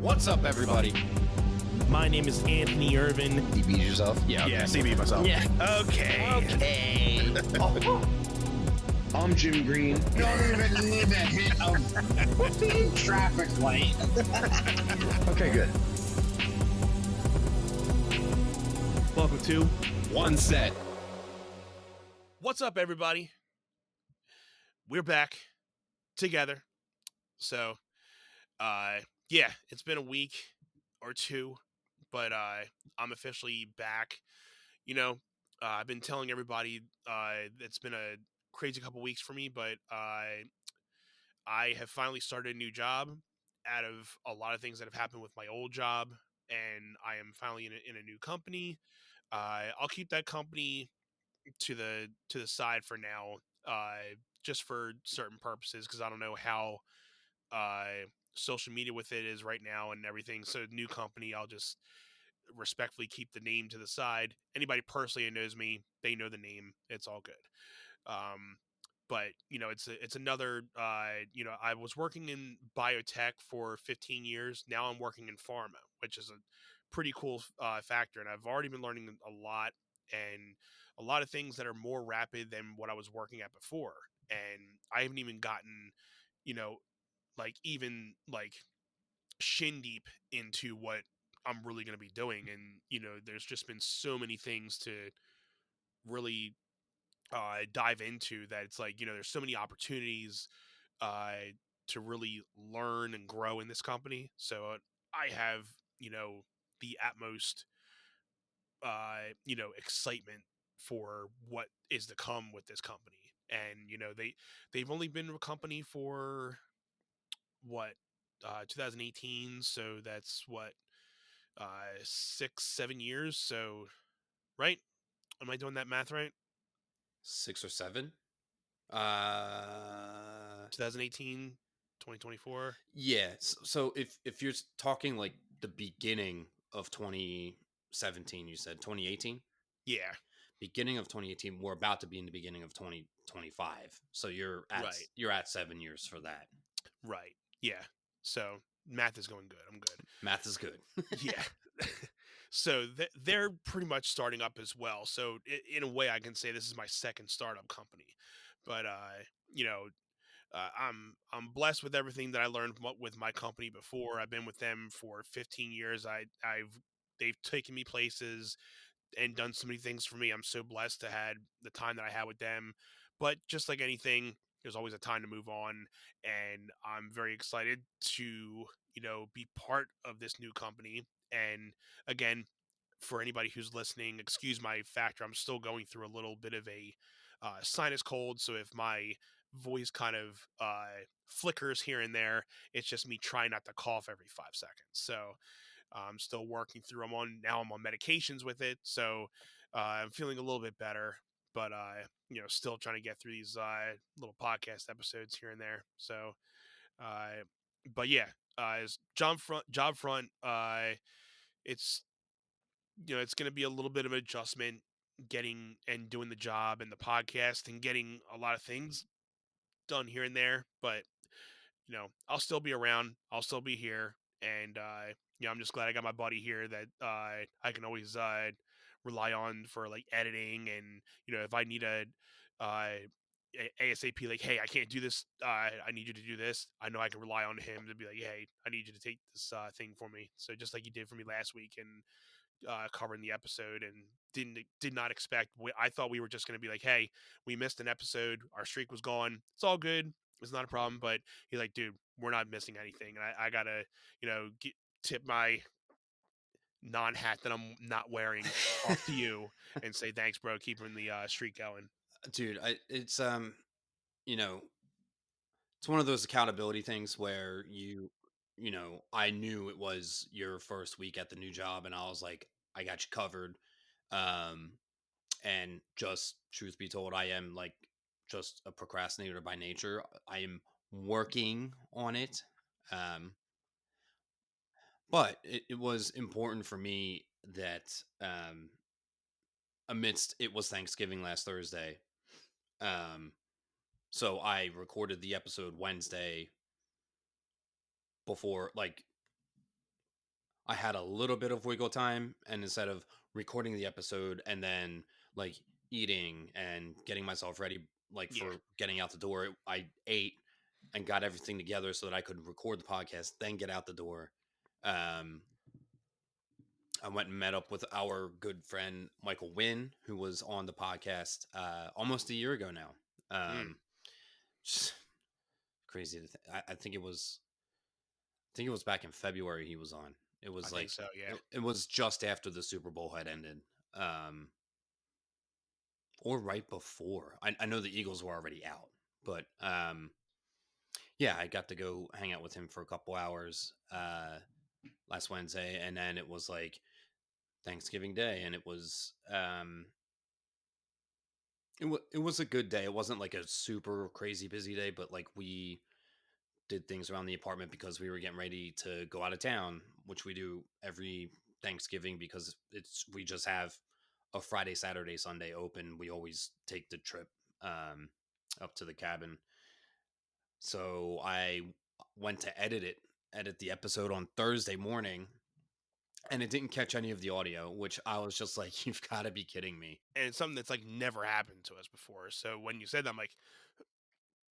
What's up, everybody? My name is Anthony Irvin. You beat yourself? Yeah, Yeah. CB myself. Yeah. Okay. I'm Jim Green. Don't even need a hit of traffic light. Okay, good. Welcome to One set. What's Up, everybody? We're back together. So, yeah, it's been a week or two, but I'm officially back. I've been telling everybody it's been a crazy couple weeks for me, but I have finally started a new job out of a lot of things that have happened with my old job, and I am finally in a new company. I'll keep that company to the side for now, just for certain purposes, because I don't know how social media with it is right now and everything. So new company, I'll just respectfully keep the name to the side. Anybody personally who knows me, they know the name. It's all good. But it's another. I was working in biotech for 15 years. Now I'm working in pharma, which is a pretty cool factor, and I've already been learning a lot and a lot of things that are more rapid than what I was working at before. And I haven't even gotten, even like shin deep into what I'm really going to be doing. And there's just been so many things to really dive into that it's like there's so many opportunities uh, to really learn and grow in this company. So I have the utmost excitement for what is to come with this company. And they've only been a company for what 2018, so that's what 6-7 years. So right, am I doing that math right? 6 or 7. 2018, 2024. Yeah. So if you're talking like the beginning of 2017, you said 2018. Yeah. Beginning of 2018. We're about to be in the beginning of 2025. So you're at 7 years for that. Right. Yeah. So math is going good. I'm good. Math is good. Yeah. So they're pretty much starting up as well. So in a way, I can say this is my second startup company. But I'm blessed with everything that I learned with my company before. I've been with them for 15 years. They've taken me places and done so many things for me. I'm so blessed to had the time that I had with them. But just like anything, there's always a time to move on, and I'm very excited to be part of this new company. And again, for anybody who's listening, excuse my factor. I'm still going through a little bit of a sinus cold, so if my voice kind of flickers here and there, it's just me trying not to cough every 5 seconds. So I'm still working through. I'm on medications with it, so I'm feeling a little bit better. But still trying to get through these little podcast episodes here and there. So, but yeah, as job front, it's it's going to be a little bit of an adjustment getting and doing the job and the podcast and getting a lot of things done here and there. But I'll still be around. I'll still be here. And, I'm just glad I got my buddy here that I can always rely on for like editing. And, if I need ASAP, like, hey, I can't do this. I need you to do this. I know I can rely on him to be like, hey, I need you to take this thing for me. So just like you did for me last week and covering the episode, and did not expect. I thought we were just going to be like, hey, we missed an episode. Our streak was gone. It's all good. It's not a problem. But he's like, dude, we're not missing anything. And I gotta, tip my non-hat that I'm not wearing off to you and say thanks, bro, keeping the streak going. Dude, it's you know, it's one of those accountability things where I knew it was your first week at the new job, and I was like, I got you covered. Um, and just truth be told, I am like just a procrastinator by nature. I am working on it. Um, but it was important for me that amidst it was Thanksgiving last Thursday. Um, so I recorded the episode Wednesday before, like, I had a little bit of wiggle time, and instead of recording the episode and then like eating and getting myself ready like Yeah. for getting out the door, I ate and got everything together so that I could record the podcast, then get out the door. Um, I went and met up with our good friend Michael Wynn, who was on the podcast almost a year ago now. Mm, Just crazy to think. I think it was back in February he was on. It I was think like so. Yeah. it was just after the Super Bowl had ended, um, or right before. I know the Eagles were already out, but yeah, I got to go hang out with him for a couple hours last Wednesday, and then it was like Thanksgiving Day, and it was a good day. It wasn't like a super crazy busy day, but like we did things around the apartment because we were getting ready to go out of town, which we do every Thanksgiving because we just have a Friday, Saturday, Sunday open. We always take the trip um, up to the cabin. So I went to edit the episode on Thursday morning, and it didn't catch any of the audio, which I was just like, "You've got to be kidding me!" And it's something that's like never happened to us before. So when you said that, I'm like,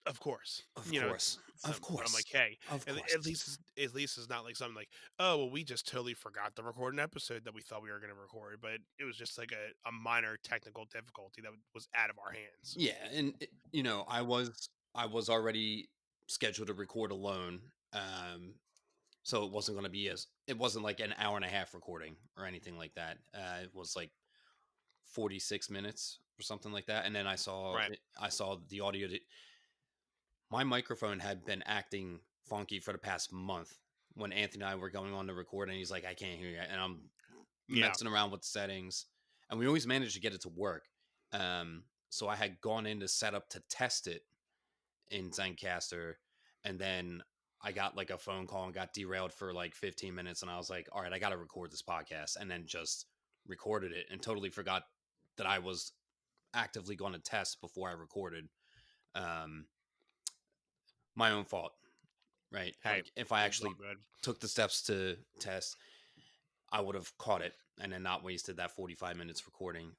of course, Of course, of but I'm course, like, hey, of at course. least it's not like something like, oh, well, we just totally forgot to record an episode that we thought we were going to record, but it was just like a minor technical difficulty that was out of our hands. Yeah, and I was already scheduled to record alone, so it wasn't like an hour and a half recording or anything like that. It was like 46 minutes or something like that, and then Right. I saw the audio. My microphone had been acting funky for the past month when Anthony and I were going on to record, and he's like, "I can't hear you," and I'm Yeah. messing around with settings, and we always managed to get it to work. So I had gone in to set up to test it in Zencaster, and then I got like a phone call and got derailed for like 15 minutes, and I was like, "All right, I got to record this podcast," and then just recorded it and totally forgot that I was actively going to test before I recorded. Um, my own fault, right? Hey, Like if I it's all actually good. took the steps to test, I would have caught it and then not wasted that 45 minutes recording.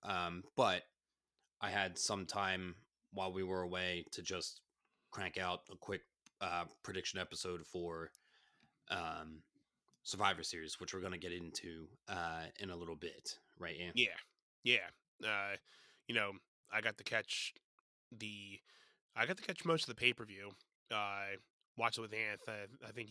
But I had some time while we were away to just crank out a quick prediction episode for um, Survivor Series, which we're going to get into in a little bit, right? Yeah. Yeah. Yeah. Uh, you know, I got to catch the I got to catch most of the pay per view. Watch it with Anth. I think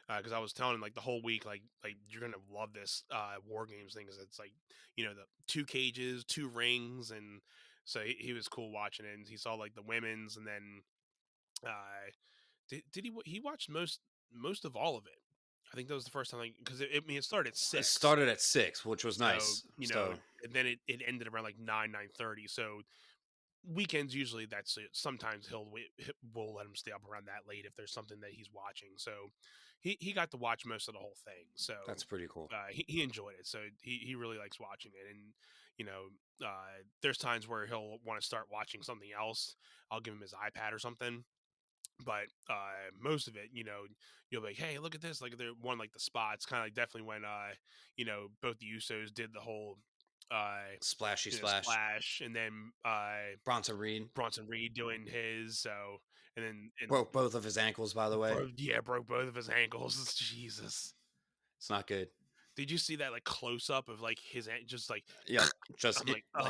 because I was telling him like the whole week, like you're gonna love this war games thing, because it's like the two cages, two rings, and so he was cool watching it. And he saw like the women's, and then he watched most of all of it. I think that was the first time, like, because I mean it started at It 6, started at 6, which was so nice. So and then it ended around like 9:30. So weekends usually that's it. Sometimes we'll let him stay up around that late if there's something that he's watching. So he got to watch most of the whole thing. So that's pretty cool. he enjoyed it. So he really likes watching it. And there's times where he'll want to start watching something else. I'll give him his iPad or something. But most of it, you'll be like, hey, look at this. Like, they're one, like the spots, kind of like definitely when both the Usos did the whole Splashy splash. splash, and then Bronson Reed Bronson Reed doing his. So, and then broke both of his ankles, by the way. broke both of his ankles. Jesus. It's not good. Did you see that like close up of like just like Yeah, just I'm it like, like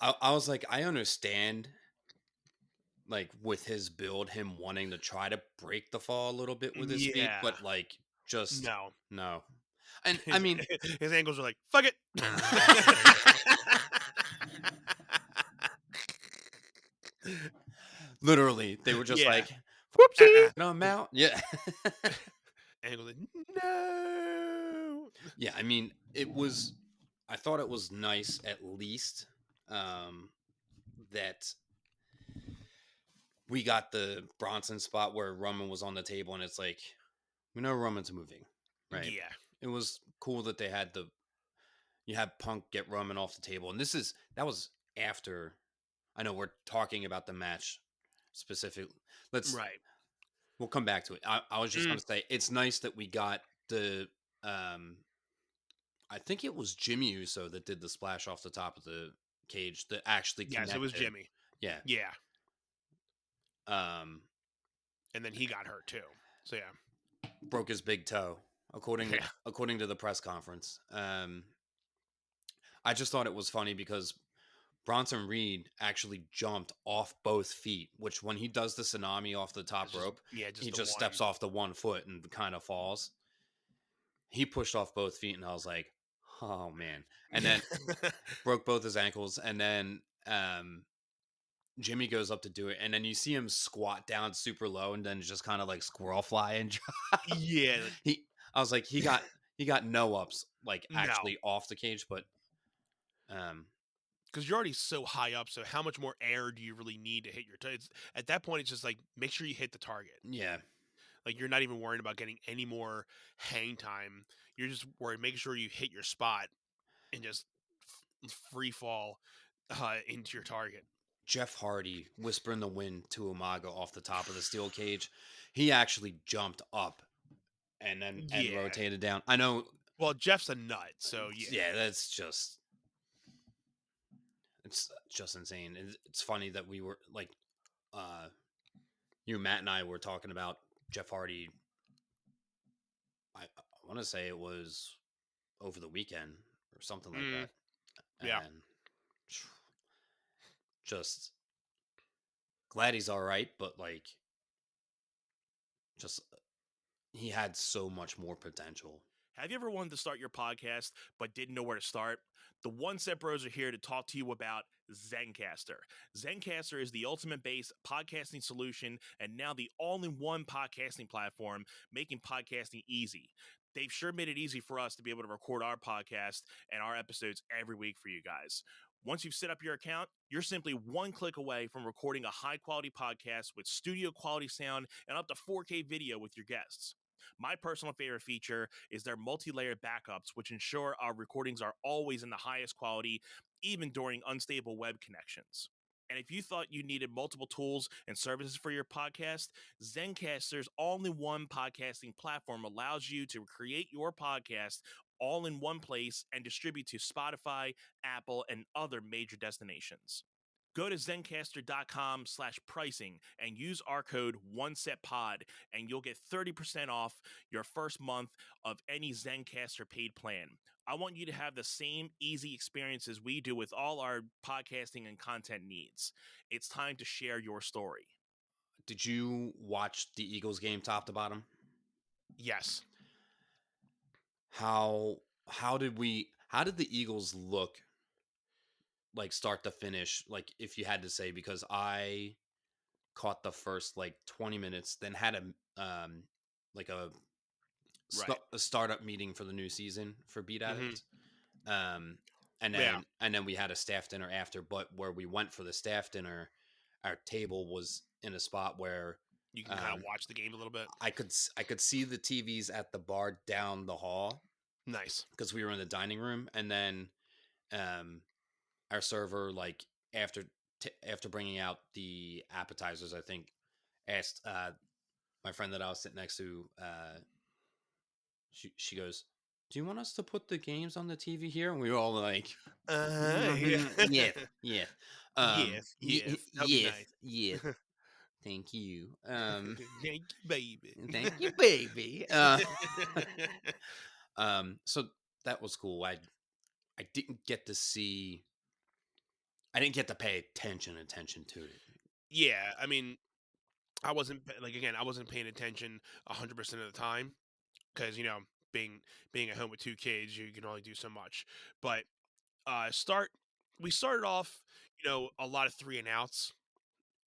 oh I was like, I understand, like with his build, him wanting to try to break the fall a little bit with his feet, yeah, but like just no. no. And I His mean, his ankles are like, fuck it. literally, they were just Yeah. like, Uh-uh. "Get him out." Yeah, Ankles like, no. yeah. I mean, it was. I thought it was nice, at least, um, that we got the Bronson spot where Roman was on the table, and it's like we know Roman's moving, right? Yeah. It was cool that they had you had Punk get Roman off the table, and that was after. I know we're talking about the match specifically. Right. We'll come back to it. I was just going Mm, to say it's nice that we got the um, I think it was Jimmy Uso that did the splash off the top of the cage that actually Yes, it was connected. Jimmy. Yeah. Yeah, Um, and then he got hurt too. So yeah, broke his big toe, yeah, according to the press conference. I just thought it was funny because Bronson Reed actually jumped off both feet, which when he does the tsunami off the top it's just rope, he just the just one. steps off the one foot and kind of falls. He pushed off both feet, and I was like, "Oh man!" And then broke both his ankles, and then Jimmy goes up to do it, and then you see him squat down super low, and then just kind of like squirrel fly and drop. Yeah, like, I was like, he got no ups like no, actually off the cage, but um, because you're already so high up. So how much more air do you really need to hit your toe? At that point, it's just like make sure you hit the target. yeah, Like you're not even worried about getting any more hang time. You're just worried making sure you hit your spot and just free fall into your target. Jeff Hardy whisper in the wind to Umaga off the top of the steel cage. He actually jumped up and Yeah. rotated down. I know, Well, Jeff's a nut, so yeah. yeah, that's just it's just insane. It's funny that we were like, uh, you, Matt, and I were talking about Jeff Hardy. I want to say it was over the weekend or something like Mm, that, yeah. and just glad he's all right, but like, just he had so much more potential. Have you ever wanted to start your podcast but didn't know where to start? The One Set Bros are here to talk to you about Zencaster. Zencaster is the ultimate based podcasting solution and now the all in one podcasting platform, making podcasting easy. They've sure made it easy for us to be able to record our podcast and our episodes every week for you guys. Once you've set up your account, you're simply one click away from recording a high quality podcast with studio quality sound and up to 4K video with your guests. My personal favorite feature is their multi-layered backups, which ensure our recordings are always in the highest quality, even during unstable web connections. And if you thought you needed multiple tools and services for your podcast, Zencaster's all-in-one podcasting platform allows you to create your podcast all in one place and distribute to Spotify, Apple, and other major destinations. Go to zencaster.com/pricing and use our code OneSetPod, and you'll get 30% off your first month of any Zencaster paid plan. I want you to have the same easy experiences we do with all our podcasting and content needs. It's time to share your story. Did you watch the Eagles game top to bottom? Yes. How how did the Eagles look like start to finish? Like if you had to say, because I caught the first like 20 minutes, then had like Right. a startup meeting for the new season for Beat Hmm. Addicts. Um, Yeah. and then we had a staff dinner after. But where we went for the staff dinner, our table was in a spot where You can kind of um, watch the game a little bit. I could see the TVs at the bar down the hall Nice. because we were in the dining room, and then um, our server, like after after bringing out the appetizers, I think asked my friend that I was sitting next to. She goes, "Do you want us to put the games on the TV here?" And we were all like, Yeah. "Yeah, yeah, Yes. Yes. That'll be yes, nice. yes, thank you, Thank you, baby. thank you, baby." So that was cool. I didn't get to see. I didn't get to pay attention to it. Yeah. I mean, I wasn't like again. I wasn't paying attention 100% of the time because being being at home with two kids, you can only do so much. But start we started off, a lot of three and outs,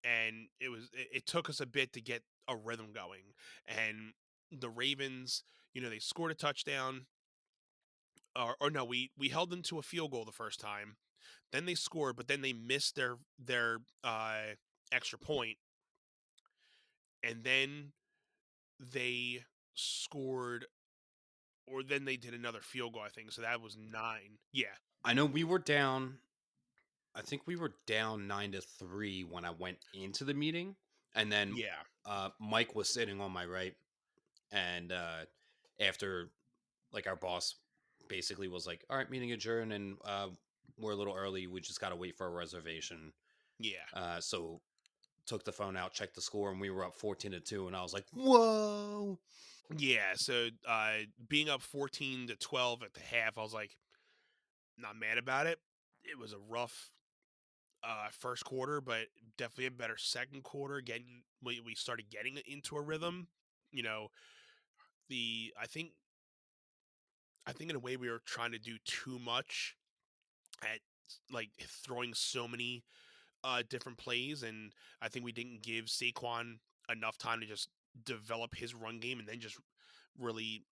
and it took us a bit to get a rhythm going. And the Ravens, they scored a touchdown, or no, we held them to a field goal the first time. Then they scored, but then they missed their extra point, and then they scored, or then they did another field goal, I think. So that was nine. Yeah, I know we were down. I think we were down 9-3 when I went into the meeting, and then yeah, Mike was sitting on my right, and after like our boss basically was like, "All right, meeting adjourned, and we're a little early. We just got to wait for a reservation." Yeah. So took the phone out, checked the score, and we were up 14-2. And I was like, "Whoa!" Yeah, so being up 14-12 at the half, I was like, not mad about it. It was a rough first quarter, but definitely a better second quarter. Getting we started getting into a rhythm. You know, the I think in a way we were trying to do too much at like throwing so many different plays, and I think we didn't give Saquon enough time to just develop his run game and then just really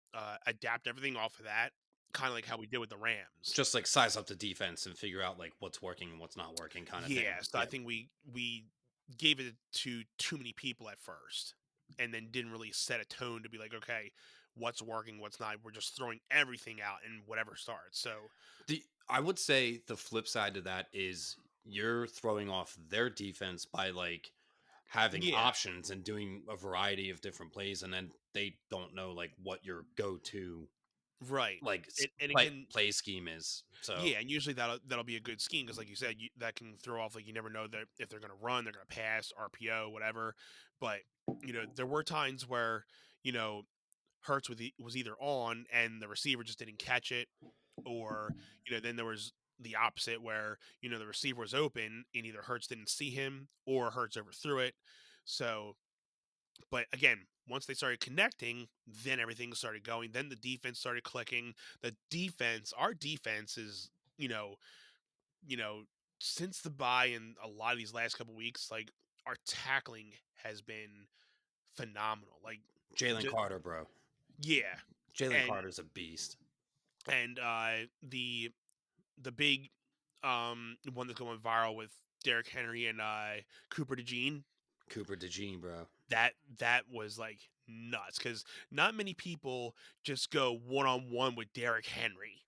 adapt everything off of that, kind of like how we did with the Rams. Just like size up the defense and figure out like what's working and what's not working, kind of thing. Yeah, so I Yeah. think we gave it to too many people at first, and then didn't really set a tone to be like, okay, what's working, what's not. We're just throwing everything out and whatever starts. So The I would say the flip side to that is you're throwing off their defense by like having yeah, options and doing a variety of different plays, and then they don't know like what your go-to right. like And again, play scheme is. So yeah, and usually that'll be a good scheme because, like you said, that can throw off. Like you never know that if they're going to run, they're going to pass, RPO, whatever. But there were times where you know Hertz was either on and the receiver just didn't catch it, or then there was the opposite where the receiver was open and either Hertz didn't see him or Hertz overthrew it. So, but again, once they started connecting, then everything started going. Then the defense started clicking. Our defense is you know you know, since the bye and a lot of these last couple weeks, like our tackling has been phenomenal. Like, Jalen just, Carter, bro. yeah, Jalen and Carter's a beast. the big one that's going viral with Derrick Henry and Cooper DeJean, Cooper DeJean, bro. that was like nuts because not many people just go one on one with Derrick Henry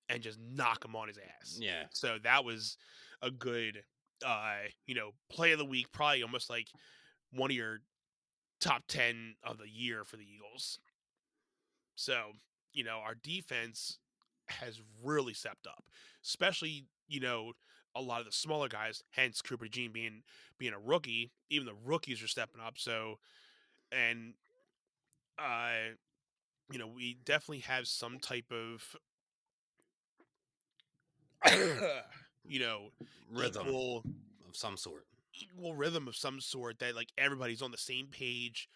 and just knock him on his ass. Yeah. So that was a good, play of the week, probably almost like one of your top 10 of the year for the Eagles. So, our defense has really stepped up, especially, a lot of the smaller guys, hence Cooper Jean being a rookie. Even the rookies are stepping up. So, and, uh, we definitely have some type of, you know, Rhythm equal of some sort. equal rhythm of some sort that like everybody's on the same page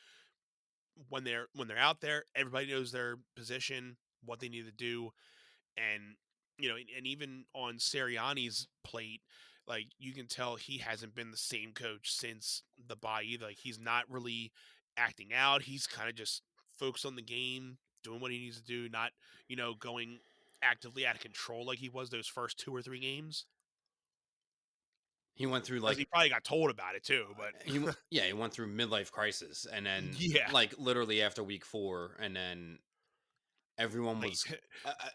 when they're out there. Everybody knows their position, what they need to do, and and even on Sirianni's plate, like you can tell he hasn't been the same coach since the bye either. Like he's not really acting out. He's kind of just focused on the game, doing what he needs to do, not going actively out of control like he was those first 2 or 3 games. He went through Because like he probably got told about it too, but he went through midlife crisis, and then yeah, like literally after week 4, and then everyone like was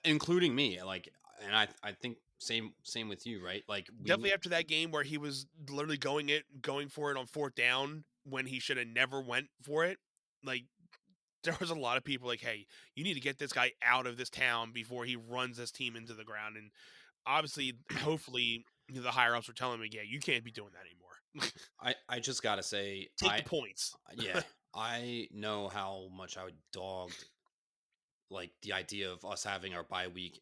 including me, like, and I think same with you, right? Like we definitely after that game where he was literally going for it on fourth down when he should have never went for it. Like there was a lot of people like, "Hey, you need to get this guy out of this town before he runs this team into the ground." And obviously, hopefully, the higher ups were telling me, "Yeah, you can't be doing that anymore. I just gotta say, Take the points." yeah, I know how much I dogged like the idea of us having our bye week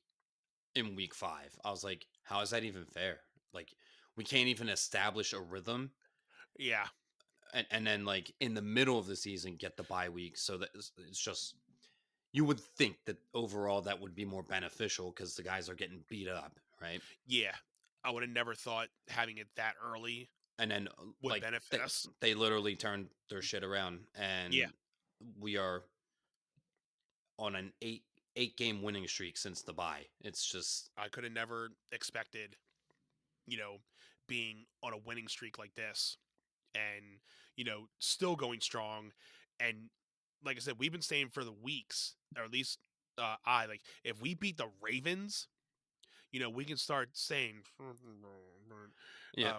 in week 5. I was like, how is that even fair? Like, we can't even establish a rhythm, Yeah, and then like in the middle of the season get the bye week. So that it's just, you would think that overall that would be more beneficial because the guys are getting beat up, right? yeah. I would have never thought having it that early And then would like benefit us. they literally turned their shit around, Yeah, and we are on an eight game winning streak since the bye. It's just I could have never expected, you know, being on a winning streak like this and still going strong. And like I said, we've been saying for the weeks, or at least I like, if we beat the Ravens, we can start saying yeah.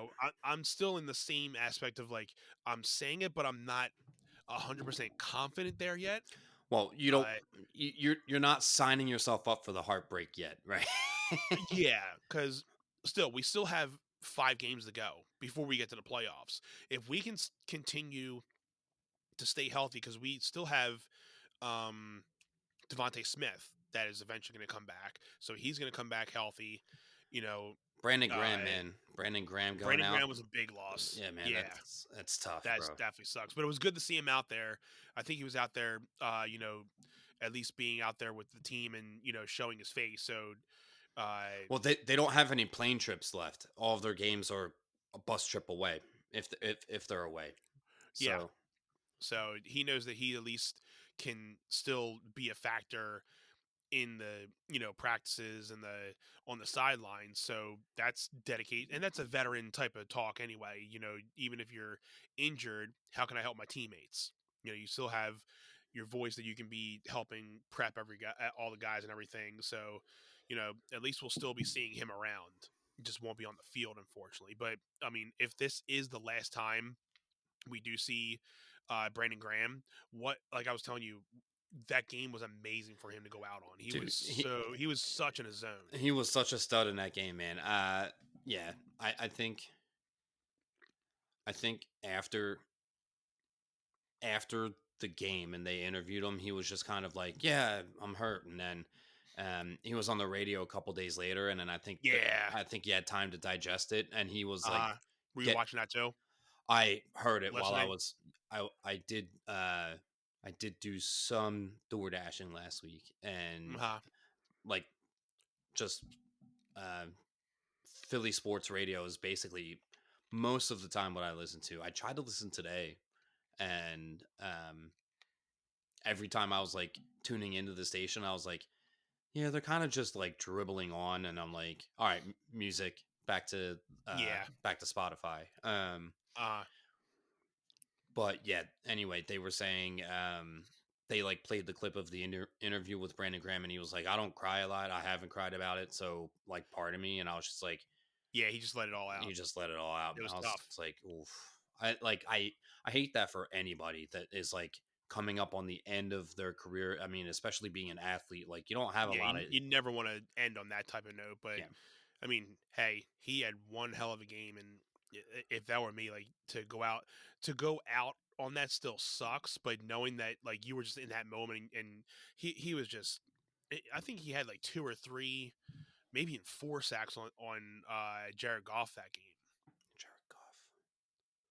I'm still in the same aspect of like I'm saying it, but I'm not 100% confident there yet. Well, you don't. Uh, You're not signing yourself up for the heartbreak yet, right? yeah, because we still have 5 games to go before we get to the playoffs. If we can continue to stay healthy, because we still have um, Devontae Smith that is eventually going to come back, so he's going to come back healthy. You know, Brandon uh, Graham, man. Brandon Graham going Brandon out. Graham was a big loss. Yeah, man. Yeah, That's tough, that's bro. definitely sucks. But it was good to see him out there. I think he was out there, at least being out there with the team and showing his face. So, uh, Well, they don't have any plane trips left. All of their games are a bus trip away, if they're away. yeah. So So he knows that he at least can still be a factor in the practices and the on the sidelines. So that's dedicate, and that's a veteran type of talk anyway. Even if you're injured, how can I help my teammates? You still have your voice that you can be helping prep every guy, all the guys and everything. So at least we'll still be seeing him around. He just won't be on the field, unfortunately. But I mean, if this is the last time we do see Brandon Graham, what like I was telling you, that game was amazing for him to go out on. dude, He was such in his zone. he was such a stud in that game, man. Yeah, I think after the game and they interviewed him, he was just kind of like, "Yeah, I'm hurt." And then he was on the radio a couple days later, and then Yeah. I think he had time to digest it, and he was like, Were you "Get." watching that too? I heard it while Listening? I did do some door dashing last week, and Uh-huh. like just uh, Philly sports radio is basically most of the time what I listen to. I tried to listen today, and every time I was like tuning into the station, I was like, yeah, they're kind of just like dribbling on, and I'm like, all right, music Yeah. back to Spotify. Uh But yeah, anyway, they were saying they like played the clip of the interview with Brandon Graham, and he was like, I don't cry a lot. I haven't cried about it, so like, pardon me. And I was just like, yeah, he just let it all you out. just let it all out. It And was I was tough. just like, oof. I hate that for anybody that is like coming up on the end of their career. I mean, especially being an athlete, like you don't have a Yeah, lot of you never want to end on that type of note, but yeah. I mean, hey, he had one hell of a game, and if that were me, like to go out on that still sucks. But knowing that like you were just in that moment, and he was just, I think he had like 2 or 3, maybe in 4 sacks on Jared Goff that game. Jared Goff.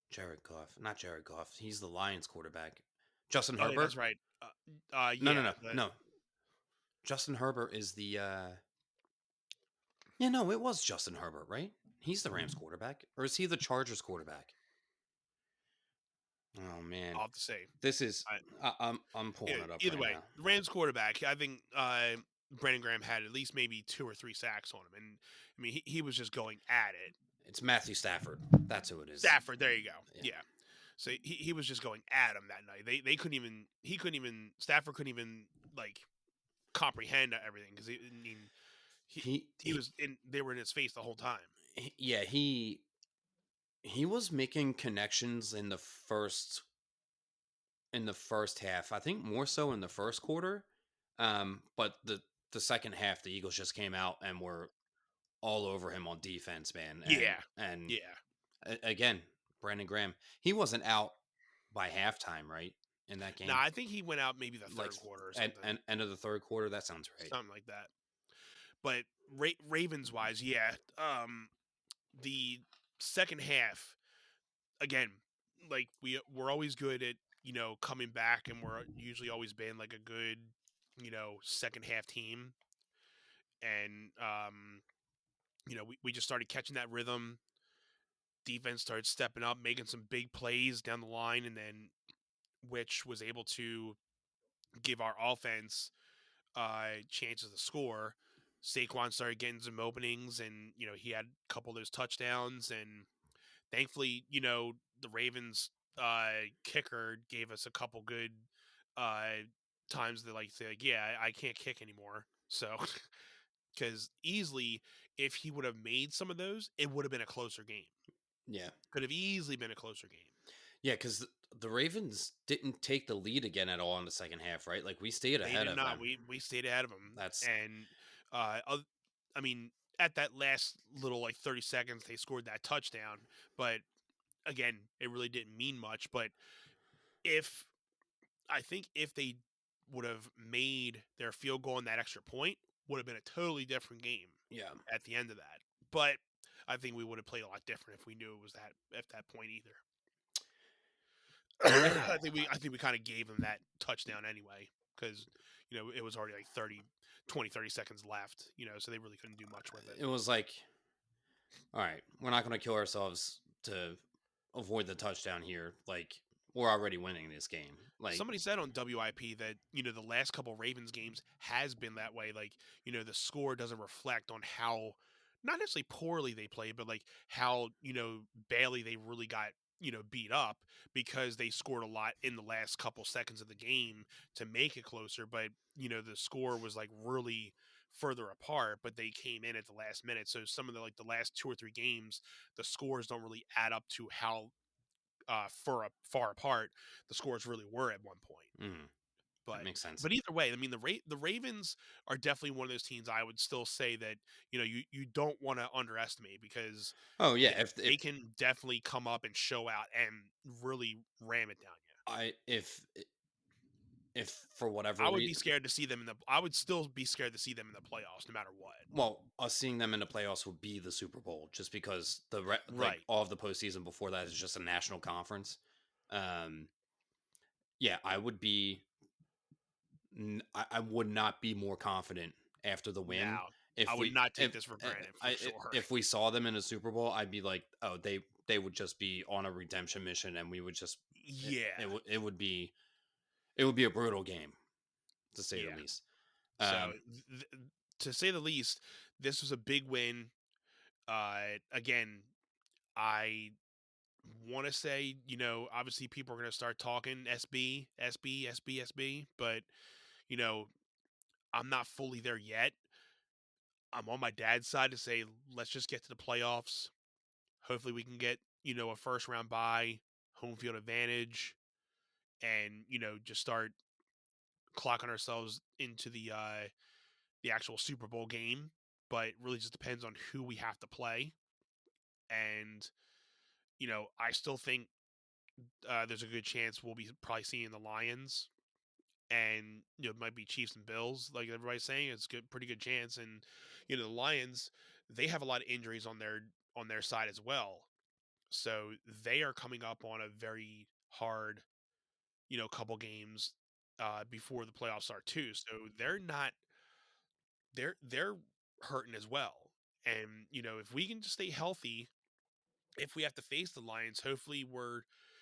Jared Goff. Not Jared Goff. He's the Lions quarterback. Justin Oh, yeah, that's Herbert? right. No, no, Yeah, no. No. Justin Herbert is the yeah, no, it was Justin Herbert, right? He's the Rams quarterback. Or is he the Chargers quarterback? Oh man. I'll have to say. This is I, I'm pulling yeah, it up either right way, now. the Rams quarterback. I think Brandon Graham had at least maybe 2 or 3 sacks on him, and I mean he was just going at it. It's Matthew Stafford. That's who it is. Stafford, there you go. Yeah. Yeah. So he was just going at him that night. They couldn't even Stafford couldn't even like comprehend everything because I mean He, he he, was in they were in his face the whole time. yeah, he was making connections in the first half. I think more so in the first quarter. But the second half, the Eagles just came out and were all over him on defense, man. Yeah. And Yeah. again, Brandon Graham, he wasn't out by halftime, right? In that No, game, I think he went out maybe the like third quarter or at, something. end of the third quarter. That sounds right. Something like that. But Ravens wise, yeah. The second half again, like we're always good at coming back, and we're usually always been like a good second half team, and we just started catching that rhythm. Defense started stepping up, making some big plays down the line, and then which was able to give our offense chances to score. Saquon started getting some openings, and he had a couple of those touchdowns, and thankfully, the Ravens kicker gave us a couple good uh times that like say, like, yeah, I can't kick anymore. So because easily if he would have made some of those, it would have been a closer game. Yeah, Could have easily been a closer game. yeah, because the Ravens didn't take the lead again at all in the second half, right? Like we stayed They ahead did of not. them. We stayed ahead of them, That's and oth- I mean, at that last little like 30 seconds, they scored that touchdown. But again, it really didn't mean much. But if I think if they would have made their field goal in that extra point, would have been a totally different game yeah. at the end of that. But I think we would have played a lot different if we knew it was that at that point either. I think we kind of gave them that touchdown anyway because it was already like 30 seconds left, so they really couldn't do much with it. It was like, all right, we're not going to kill ourselves to avoid the touchdown here. Like we're already winning this game. Like, Somebody said on WIP that the last couple Ravens games has been that way. Like the score doesn't reflect on how not necessarily poorly they played, but like how badly they really got beat up because they scored a lot in the last couple seconds of the game to make it closer. But the score was like really further apart, but they came in at the last minute. So some of the like the last 2 or 3 games, the scores don't really add up to how far apart the scores really were at one point. mm, that But makes sense. but either way, I mean the Ravens are definitely one of those teams I would still say that you don't want to underestimate because Oh they, yeah, they can definitely come up and show out and really ram it down you. I if for whatever I would be reason, scared to see them in the. I would still be scared to see them in the playoffs, no matter what. well, us seeing them in the playoffs would be the Super Bowl, just because like Right? all of the postseason before that is just a national conference. Um, yeah, I would be. I would not be more confident after the win Now, I if would we not take this for granted for I sure. if we saw them in a Super Bowl. I'd be like, oh, they would just be on a redemption mission, and we would just Yeah, it would be a brutal game to say the yeah. least. So, Um, to say the least, this was a big win. Again, I want to say, obviously people are going to start talking SB, SB, SB, SB, but you know, I'm not fully there yet. I'm on my dad's side to say, let's just get to the playoffs. Hopefully, we can get a first round bye, home field advantage, and just start clocking ourselves into the actual Super Bowl game. But it really just depends on who we have to play. And I still think there's a good chance we'll be probably seeing the Lions, and it might be Chiefs and Bills, like everybody's saying. It's good, pretty good chance. And the Lions, they have a lot of injuries on their side as well, so they are coming up on a very hard couple games before the playoffs start too. So they're hurting as well. And if we can just stay healthy, if we have to face the Lions, hopefully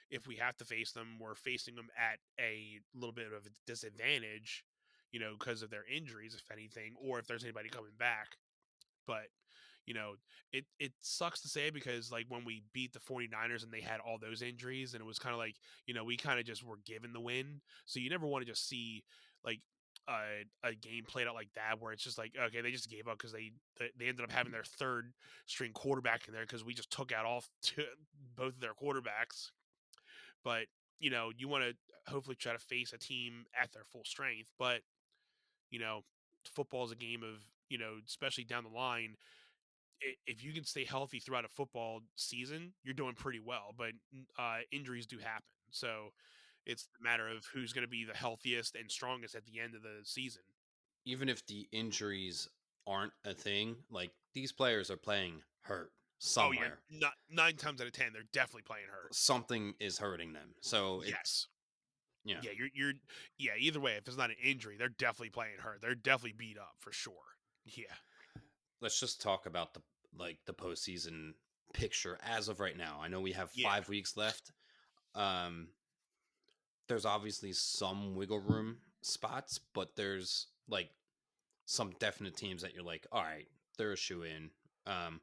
if we have to face them, we're facing them at a little bit of a disadvantage, because of their injuries, if anything, or if there's anybody coming back. But, you know, it sucks to say because like when we beat the 49ers and they had all those injuries and it was kind of like, we kind of just were given the win. So you never want to just see like a game played out like that where it's just like okay they just gave up because they ended up having their third string quarterback in there because we just took out both of their quarterbacks. But you want to hopefully try to face a team at their full strength. But you know football is a game of especially down the line, if you can stay healthy throughout a football season you're doing pretty well. But injuries do happen, so it's a matter of who's going to be the healthiest and strongest at the end of the season. even if the injuries aren't a thing, like these players are playing hurt Oh yeah, somewhere. not 9 times out of 10, they're definitely playing hurt. Something is hurting them. So Yes. you know, Yeah, yeah. Either way, if it's not an injury, they're definitely playing hurt. They're definitely beat up for sure. Yeah, let's just talk about the postseason picture as of right now. I know we have yeah, 5 weeks left. Um, there's obviously some wiggle room spots, but there's like some definite teams that you're like, all right, they're a shoe in. Um,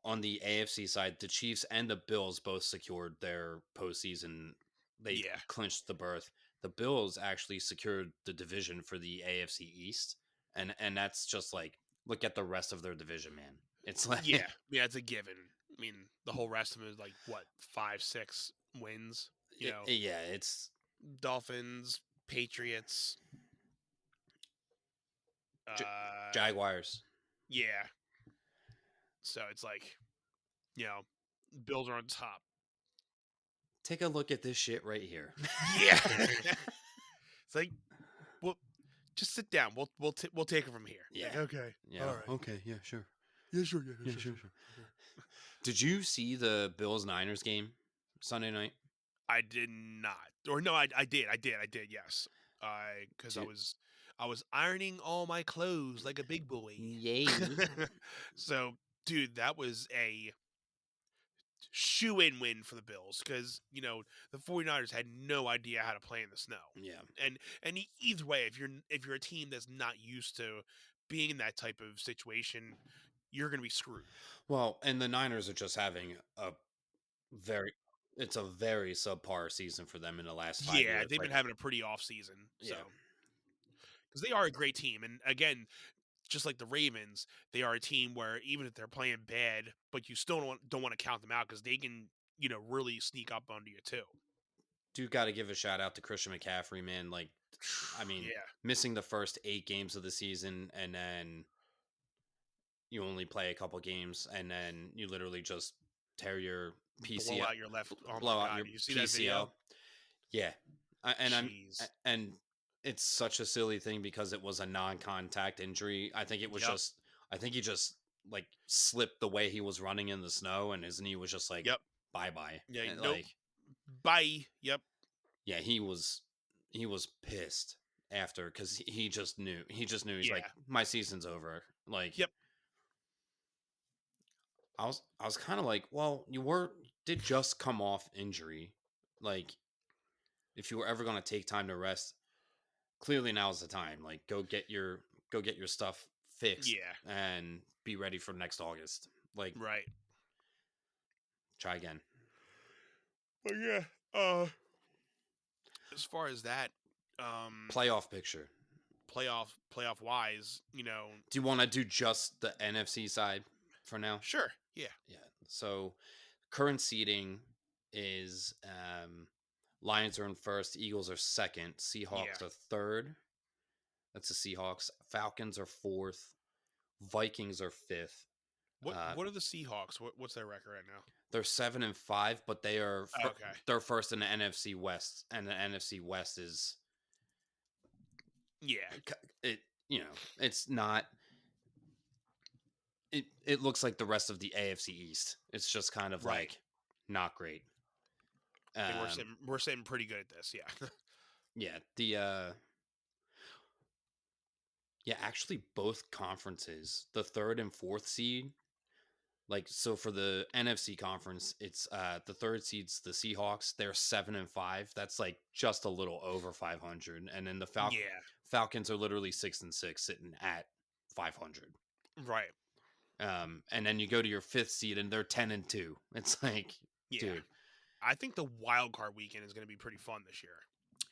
on the AFC side, the Chiefs and the Bills both secured their postseason. They yeah, clinched the berth. The Bills actually secured the division for the AFC East, and that's just like look at the rest of their division, man. It's yeah, like yeah. It's a given. I mean, the whole rest of them is like what 5, 6 wins. You know, Yeah, it's Dolphins, Patriots. J- Uh, Jaguars. yeah. So it's like, you know, Bills are on top. Take a look at this shit right here. Yeah. It's like, well, just sit down. We'll take it from here. Yeah. Like, okay, Yeah. all right, Okay. Yeah. Sure. yeah, sure, yeah, Yeah. sure, Sure. sure. Sure. Okay. Did you see the Bills Niners game Sunday night? I did not, or no, I did. Yes, because Dude, I was ironing all my clothes like a big boy. yay! So, dude, that was a shoe-in win for the Bills because the 49ers had no idea how to play in the snow. Yeah. Either way, if you're a team that's not used to being in that type of situation, you're going to be screwed. Well, and the Niners are just having a very, it's a very subpar season for them in the last 5 years. Yeah, they've Like, been having a pretty off season, so yeah, because they are a great team, and again, just like the Ravens, they are a team where even if they're playing bad, but you still don't want to count them out because they can really sneak up onto you too. do got to give a shout out to Christian McCaffrey, man. Like, I mean, Yeah, missing the first 8 games of the season, and then you only play a couple games, and then you literally just tear your blow PCL, out your left. Oh my blow out god, your did you see that video? PCL. Yeah, Jeez. and it's such a silly thing because it was a non-contact injury. I think it was Yep. just I think he just like slipped the way he was running in the snow, and his knee was just like Yep. bye bye. Yeah. And Nope. like Bye. Yep. yeah, he was pissed after because he just knew he's like Yeah. my season's over. Like Yep. I was kind of like, well, did just come off injury, like if you were ever gonna take time to rest, clearly now's the time. Like go get your stuff fixed Yeah. and be ready for next August. Like Right. try again. But yeah. As far as that, Playoff picture. playoff wise, Do you want to do just the NFC side for now? sure. Yeah. Yeah. So current seeding is Lions are in first, Eagles are second, Yeah. Seahawks are third. That's the Seahawks. Falcons are fourth. Vikings are fifth. What are the Seahawks? What's their record right now? They're 7-5, but Okay. they're first in the NFC West, and the NFC West is Yeah. it. It's not. It looks like the rest of the AFC East. It's just kind of Right. like not great. I think we're sitting pretty good at this. Yeah. Yeah, actually both conferences, the third and fourth seed, like so for the NFC conference, it's the third seed's the Seahawks. They're 7-5. That's like just a little over 500, and then the Yeah. Falcons are literally 6-6, sitting at 500. Right. And then you go to your fifth seed, and they're 10-2. It's like, Yeah. dude, I think the wild card weekend is going to be pretty fun this year.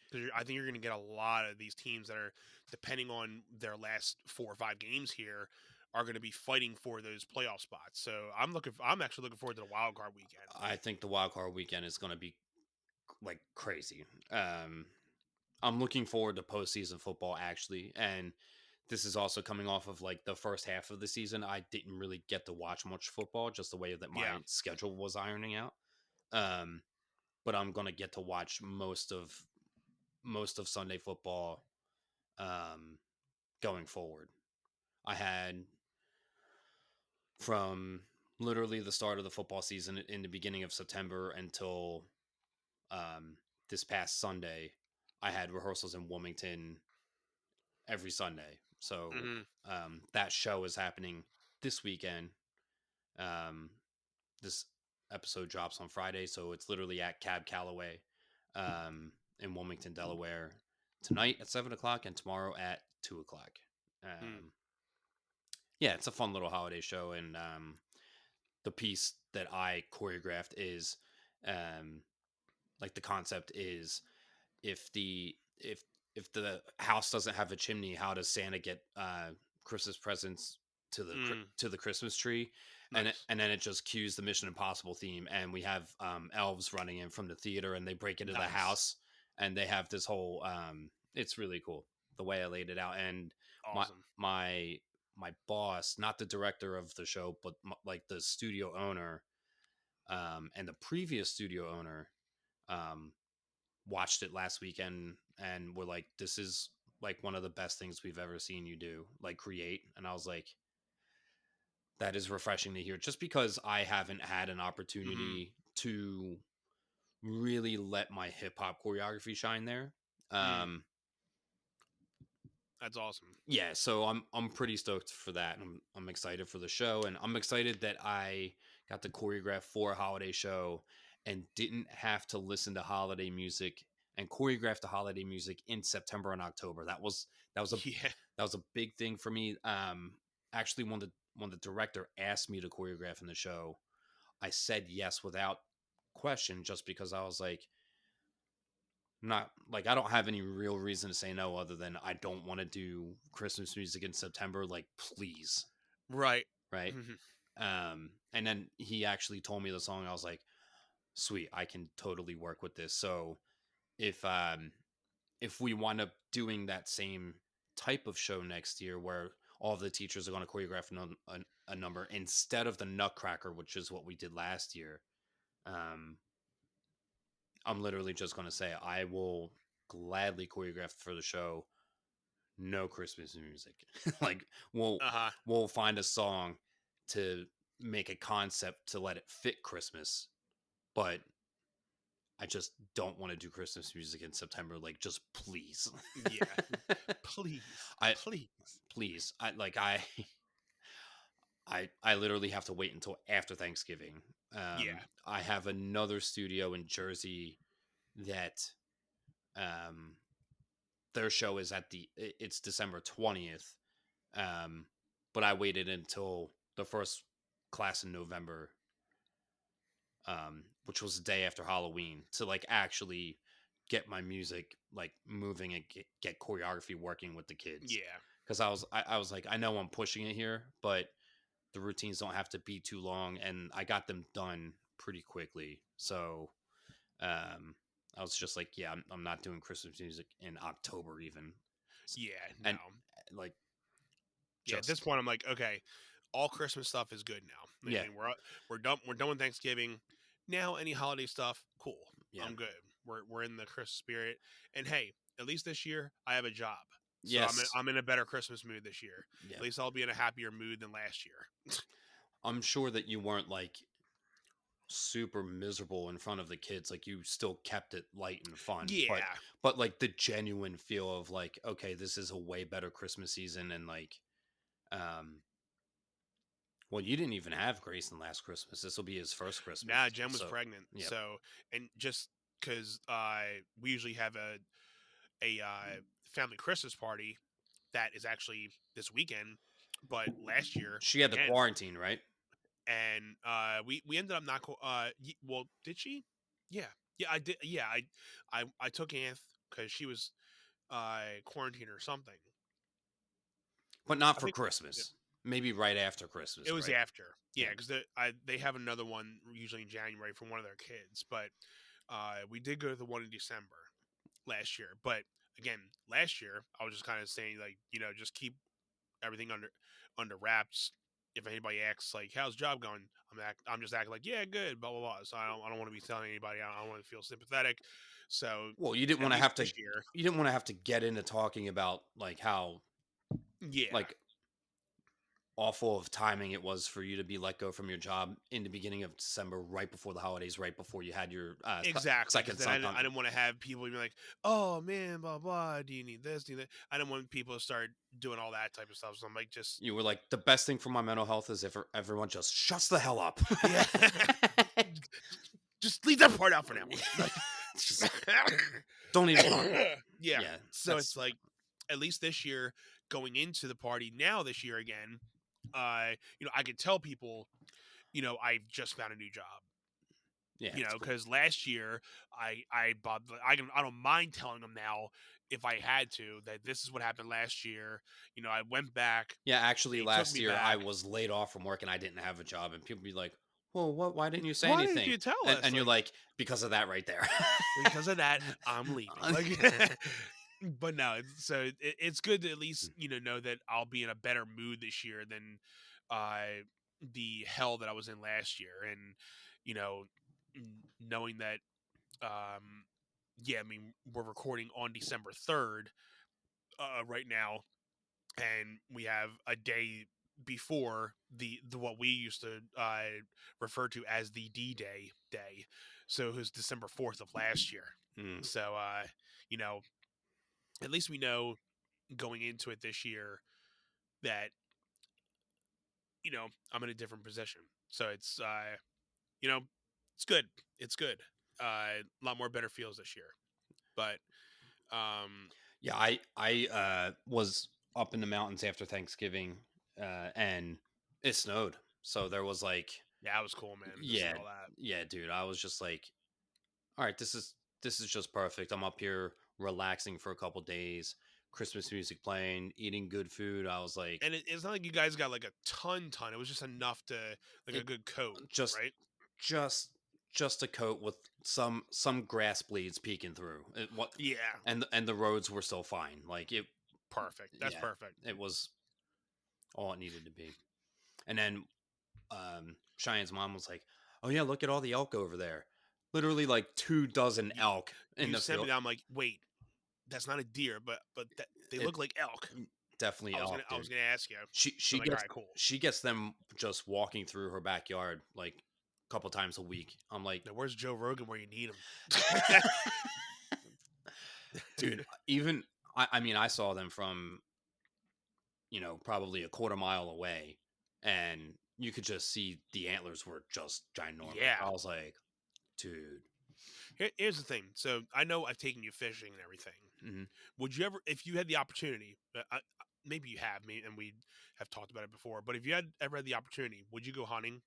Because I think you're going to get a lot of these teams that are, depending on their last 4 or 5 games here, are going to be fighting for those playoff spots. So I'm actually looking forward to the wild card weekend. I think the wild card weekend is going to be like crazy. I'm looking forward to postseason football actually, and this is also coming off of like the first half of the season. I didn't really get to watch much football, just the way that my Yeah. schedule was ironing out. But I'm gonna get to watch most of Sunday football going forward. I had from literally the start of the football season in the beginning of September until this past Sunday, I had rehearsals in Wilmington every Sunday. So Hmm. that show is happening this weekend. Um, this episode drops on Friday, so it's literally at Cab Calloway in Wilmington, Delaware, tonight at 7 o'clock and tomorrow at 2 o'clock. Yeah, it's a fun little holiday show, and the piece that I choreographed is like the concept is if the house doesn't have a chimney, how does Santa get Christmas presents to the Christmas tree? Nice. and then it just cues the Mission Impossible theme, and we have elves running in from the theater, and they break into the Nice. house, and they have this whole. It's really cool the way I laid it out, and my Awesome. my my boss, not the director of the show, but like the studio owner, and the previous studio owner, um, watched it last weekend, and were like, "This is like one of the best things we've ever seen you do, like create." And I was like, that is refreshing to hear, just because I haven't had an Hmm. opportunity to really let my hip hop choreography shine there. Mm, Um, that's awesome. yeah, so I'm pretty stoked for that. I'm excited for the show, and I'm excited that I got to choreograph for a holiday show and didn't have to listen to holiday music and choreograph the holiday music in September and October. That was a Yeah. that was a big thing for me. Actually, when the director asked me to choreograph in the show, I said yes without question, just because I was like, not like, I don't have any real reason to say no other than I don't want to do Christmas music in September. Like, please, Right. right? Mhm. And then he actually told me the song. I was like, sweet, I can totally work with this. So if if we wind up doing that same type of show next year, where all of the teachers are going to choreograph a number instead of the Nutcracker, which is what we did last year, um, I'm literally just going to say I will gladly choreograph for the show. No Christmas music. Like, Uh-huh. we'll find a song to make a concept to let it fit Christmas, but I just don't want to do Christmas music in September. Like, just please. Yeah. Please. I Please. please. I like I literally have to wait until after Thanksgiving. Yeah. I have another studio in Jersey that um their show is it's December 20th. Um, but I waited until the first class in November, which was the day after Halloween, to like actually get my music like moving and get choreography working with the kids. Yeah. Because I was like, I know I'm pushing it here, but the routines don't have to be too long, and I got them done pretty quickly. So um, I was just like, yeah, I'm not doing Christmas music in October even. Yeah. And No. like, Yeah. At this just point, I'm like, okay, all Christmas stuff is good now. I yeah, mean, we're done. We're done with Thanksgiving. Now, any holiday stuff, cool. yeah. I'm good. We're in the Christmas spirit. And hey, at least this year, I have a job, so Yes. I'm in a better Christmas mood this year. Yeah. At least I'll be in a happier mood than last year. I'm sure that you weren't like super miserable in front of the kids. Like, you still kept it light and fun, Yeah. but like the genuine feel of like, okay, this is a way better Christmas season. And like, um well, you didn't even have Grayson last Christmas. This will be his first Christmas. Nah, Jen was So pregnant, yep. so and just because we usually have a family Christmas party that is actually this weekend, but last year She had the again, quarantine, right? and we ended up not well, did she? Yeah, yeah, I did. Yeah, I took Anth because she was quarantined or something. But not I for think Christmas. Maybe right after it Christmas, was right? after. Yeah, Yeah. because they have another one usually in January for one of their kids, but we did go to the one in December last year. But again, last year I was just kind of saying like, just keep everything under wraps. If anybody asks like, "How's the job going?" I'm just acting like, "Yeah, good." Blah blah blah. So I don't want to be telling anybody. I don't want to feel sympathetic. So Well, you didn't at want to least have to this year, get into talking about like how yeah, like awful of timing it was for you to be let go from your job in the beginning of December, right before the holidays, right before you had your exactly. Because second then son coming. I didn't want to have people be like, "Oh man, blah blah. Do you need this? Do you need that?" I didn't want people to start doing all that type of stuff. So I'm like, just You were like, the best thing for my mental health is if everyone just shuts the hell up. yeah. Just leave that part out for now. Like, Just don't even talk. yeah. Yeah, So it's that's like, at least this year, going into the party now this year again, I could tell people, I've just found a new job. Yeah, You it's know, cool. because last year I bought I don't mind telling them now if I had to that this is what happened last year. You know, I went back, Yeah, actually, they took last me year I back. was laid off from work and I didn't have a job, and people be like, "Well, what? Why didn't you say Why didn't anything?" you tell And us? you're Like, like, "Because of that right there." because of that, I'm leaving. Like, but no, it's good to at least know that I'll be in a better mood this year than uh the hell that I was in last year, and you know, knowing that um yeah, I mean we're recording on December 3rd right now, and we have a day before the what we used to refer to as the D day, so it was December 4th of last year. Mm. So you know, at least we know going into it this year that I'm in a different position. So it's you know it's good. It's good. A lot more better feels this year. But um Yeah, I was up in the mountains after Thanksgiving, and it snowed. So there was like, yeah, it was cool, man, to see yeah, all that. yeah, dude. I was just like, all right, this is just perfect. I'm up here relaxing for a couple days, Christmas music playing, eating good food. I was like, And it's not like you guys got like a ton. It was just enough to like a it good coat, just right? just just a coat with some grass bleeds peeking through. What Yeah, and the roads were still fine. Like it, perfect. That's yeah, perfect. it was all it needed to be. And then Cheyenne's mom was like, "Oh yeah, look at all the elk over there. Literally like 2 dozen You, elk in you the sent me field. that. I'm like, wait, that's not a deer, but they It look like elk. definitely elk, I dude. was gonna ask you. She So she I'm like, all gets right, cool. she gets them just walking through her backyard like a couple times a week. I'm like, Now where's Joe Rogan where you need him? dude, even I mean, I saw them from probably a quarter mile away, and you could just see the antlers were just ginormous. Yeah. I was like, dude. Here's the thing. So I know I've taken you fishing and everything. Mhm. Would you ever, if you had the opportunity, maybe you have me, and we have talked about it before, but if you had ever had the opportunity, would you go hunting?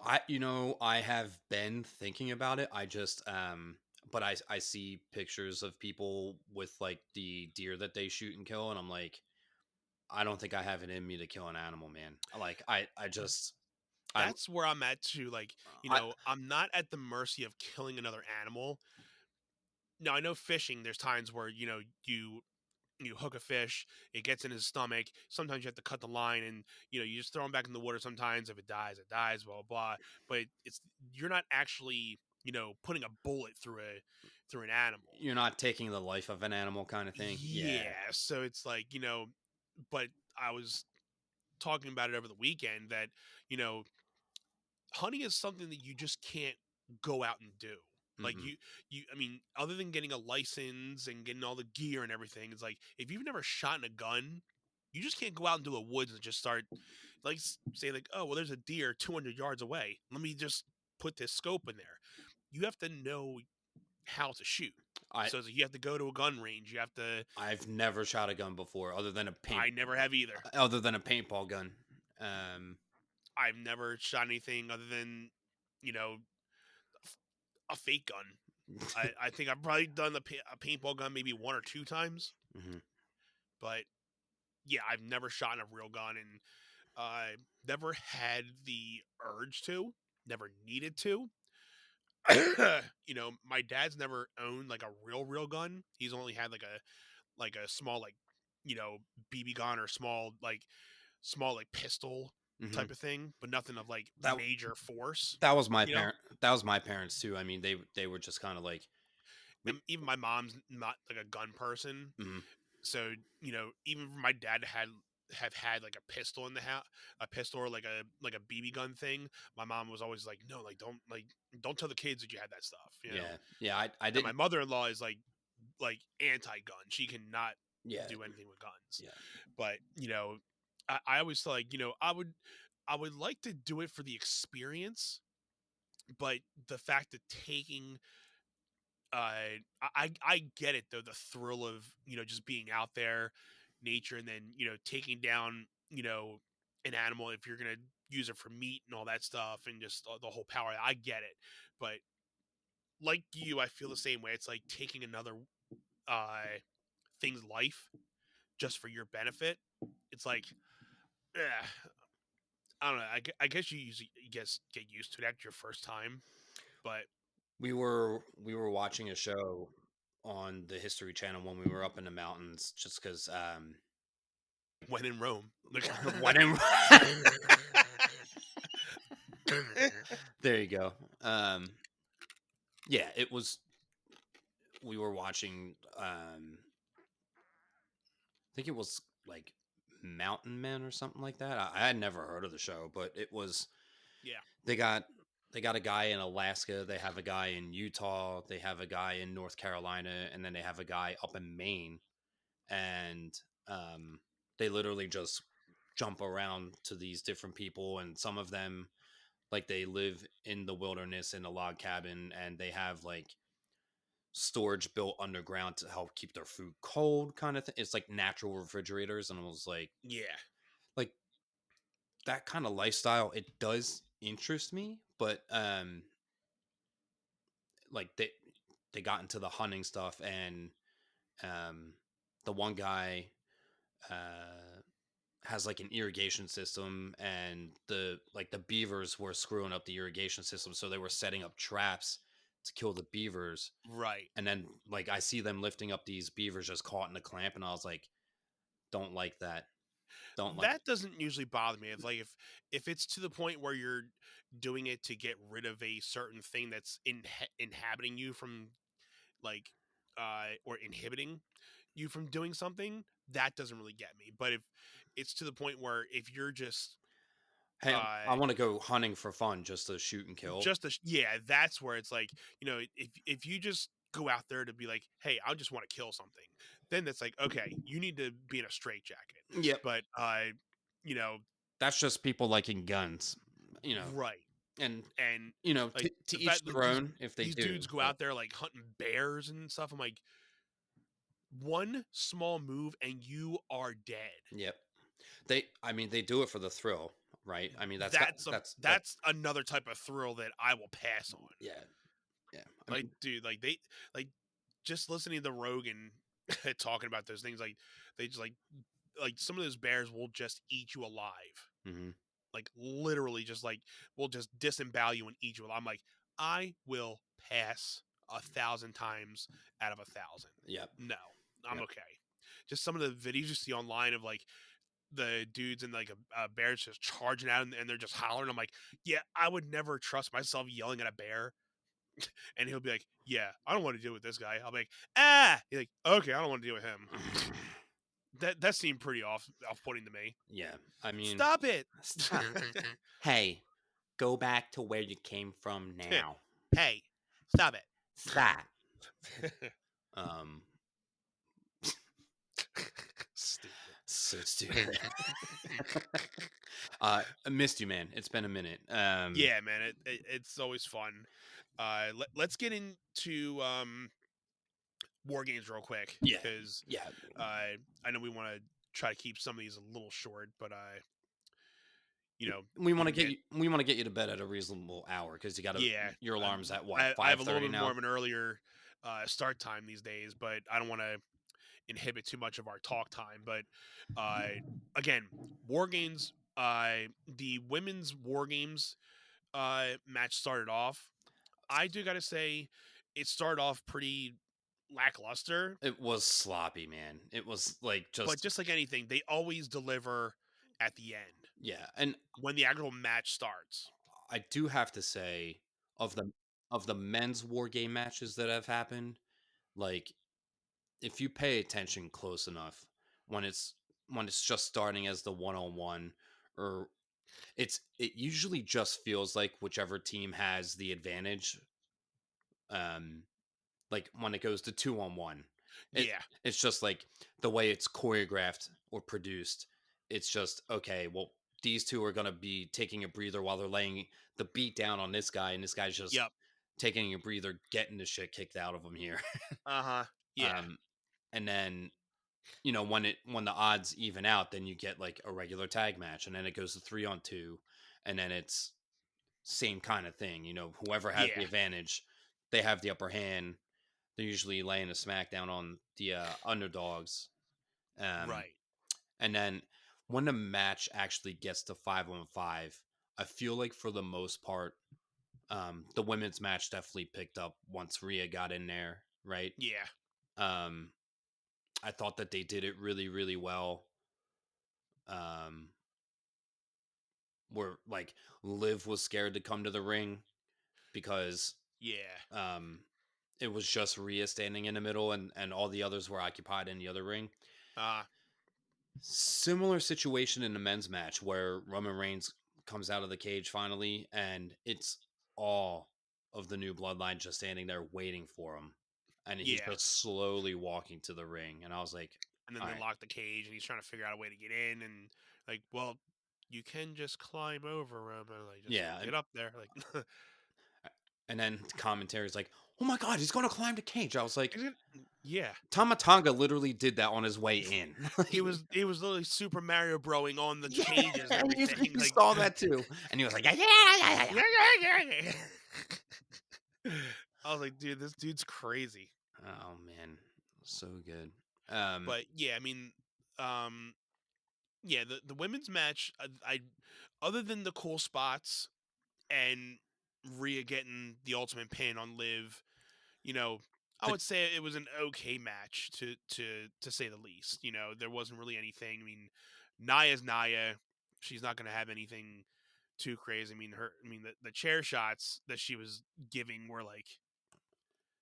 I have been thinking about it. I just but I see pictures of people with like the deer that they shoot and kill, and I'm like, I don't think I have it in me to kill an animal, man. Like I just I That's where I'm at too. Like, I I'm not at the mercy of killing another animal. Now I know fishing. There's times where you hook a fish, it gets in his stomach. Sometimes you have to cut the line, and you just throw him back in the water. Sometimes if it dies, it dies. Blah blah blah. But it's you're not actually putting a bullet through an animal. you're not taking the life of an animal kind of thing. Yeah. Yeah, so it's like but I was talking about it over the weekend that you know hunting is something that you just can't go out and do. Like Mm-mm. I mean, other than getting a license and getting all the gear and everything, it's like if you've never shot in a gun, you just can't go out into the woods and just start like say like, oh well, there's a deer 200 yards away. Let me just put this scope in there. You have to know how to shoot. I So it's like you have to go to a gun range. You have to. I've never shot a gun before, I never have either. other than a paintball gun. Um, I've never shot anything other than you know a fake gun. I think I've probably done a paintball gun maybe one or two times, mhm. but yeah, I've never shot in a real gun, and I never had the urge to, never needed to. My dad's never owned like a real gun. He's only had like a small BB gun or small pistol Mhm. type of thing, but nothing of like That major force. that was my You know, that was my parents too. I mean, they were just kind of like we. Even my mom's not like a gun person. Mhm. So even for my dad to have had like a pistol in the house, a pistol or like a BB gun thing. My mom was always like, no, don't tell the kids that you had that stuff. Yeah, yeah. I And my didn't. mother-in-law is like anti-gun. She cannot Yeah, do anything with guns. yeah. But I always feel like I would like to do it for the experience, but the fact that taking I get it though, the thrill of just being out there, nature, and then taking down an animal if you're gonna use it for meat and all that stuff, and just the whole power. I get it, but like you, I feel the same way. It's like taking another uh thing's life just for your benefit. It's like, eh, I don't know. I guess you usually get used to it after your first time, but We were watching a show on the History Channel when we were up in the mountains, just because when in Rome, like, when in there you go. Yeah, it was. We were watching. I think it was like Mountain Men or something like that. I had never heard of the show, but it was. yeah, They got they got a guy in Alaska. They have a guy in Utah. They have a guy in North Carolina, and then they have a guy up in Maine. And um, they literally just jump around to these different people, and some of them, like, they live in the wilderness in a log cabin, and they have like storage built underground to help keep their food cold, kind of thing. It's like natural refrigerators, and it was yeah. like that kind of lifestyle. It does interest me, but like they got into the hunting stuff, and um the one guy uh has like an irrigation system, and the beavers were screwing up the irrigation system, so they were setting up traps to kill the beavers. Right. And then like I see them lifting up these beavers just caught in a clamp, and I was like, don't like that. Don't like That doesn't usually bother me. If it's to the point where you're doing it to get rid of a certain thing that's inhabiting you from, like, or inhibiting you from doing something, that doesn't really get me. But if it's to the point where if you're Hey, uh I want to go hunting for fun just to shoot and kill. yeah, that's where it's like, if you just go out there to be like, hey, I just want to kill something, then that's like, okay, you need to be in a straitjacket. Yep. But you know That's just people liking guns, you know. right. And And like to the each fact that their own if they these do, dudes go but out there like hunting bears and stuff, I'm like, one small move and you are dead. yep. They do it for the thrill, right? I mean, that That's another type of thrill that I will pass on. yeah. Yeah. I Like, mean, dude, like just listening to Rogan talking about those things, like they just like some of those bears will just eat you alive. mhm. Like, literally just like will just disembowel you and eat you alive. I'm like, I will pass 1,000 times out of 1,000. Yep. No, I'm Yep. okay. Just some of the videos you see online of like the dudes and like a bear's just charging out and they're just hollering. I'm like, yeah, I would never trust myself yelling at a bear. And he'll be like, yeah, I don't want to deal with this guy. I'll be like, ah. He's like, okay, I don't want to deal with him. That seemed pretty off putting to me. Yeah. I mean, Stop it. stop. Hey, go back to where you came from now. Hey, stop it. Stop. Um, Stupid. so stupid. I missed you, man. It's been a minute. Yeah, man, it's always fun. Let's get into war games real quick Yeah. because Yeah. I know we want to try to keep some of these a little short, but you know, We you want to can get you. We want to get you to bed at a reasonable hour because you got to. yeah. Your alarm's at what, I have a little 5:30 bit now? more of an earlier start time these days, but I don't want to inhibit too much of our talk time. But uh, again, war games. The women's war games match started off. I do gotta say, it started off pretty lackluster, It was sloppy, man. It was like but just just like anything, they always deliver at the end yeah. And when the actual match starts. I do have to say, of the men's war game matches that have happened, like, if you pay attention close enough, when it's just starting as the one-on-one, or it usually just feels like whichever team has the advantage. um like when it goes to two-on-one, it Yeah. it's just like the way it's choreographed or produced. It's just, okay, well, these two are going to be taking a breather while they're laying the beat down on this guy, and this guy's just Yep. taking a breather, getting the shit kicked out of him here. Uh huh. Yeah. um and then, when the odds even out, then you get like a regular tag match, and then it goes to 3-on-2, and then it's same kind of thing. You know, whoever has the Yeah, advantage, they have the upper hand. They're usually laying a smackdown on the underdogs. Um, right. and then when the match actually gets to 5-on-5, I feel like for the most part, the women's match definitely picked up once Rhea got in there, right? Yeah, Um, I thought that they did it really, really well. Um, where like Liv was scared to come to the ring because yeah. um, it was just Rhea standing in the middle and all the others were occupied in the other ring. Uh, Similar situation in the men's match where Roman Reigns comes out of the cage finally, and it's all of the new bloodline just standing there waiting for him. And he's yeah. just slowly walking to the ring. And I was like, And then all they right. lock the cage, and he's trying to figure out a way to get in, and like, well, you can just climb over Roman, like just Yeah. get up there, like. And then the commentary is like, oh my God, he's going to climb the cage. I was like, Yeah, Tamatanga literally did that on his way in. he was literally Super Mario broing on the Yeah, cages and everything. you Like, saw that too. And he was like, yeah, yeah, yeah, yeah, yeah, yeah, yeah, yeah. I was like, dude, this dude's crazy. Oh man, so good. Um, But yeah, I mean, um, yeah, the women's match, I other than the cool spots and Rhea getting the ultimate pin on Liv, you know, I the would say it was an okay match to say the least. You know, there wasn't really anything. I mean, Naya's Naya. She's not going to have anything too crazy. I mean, the chair shots that she was giving were like,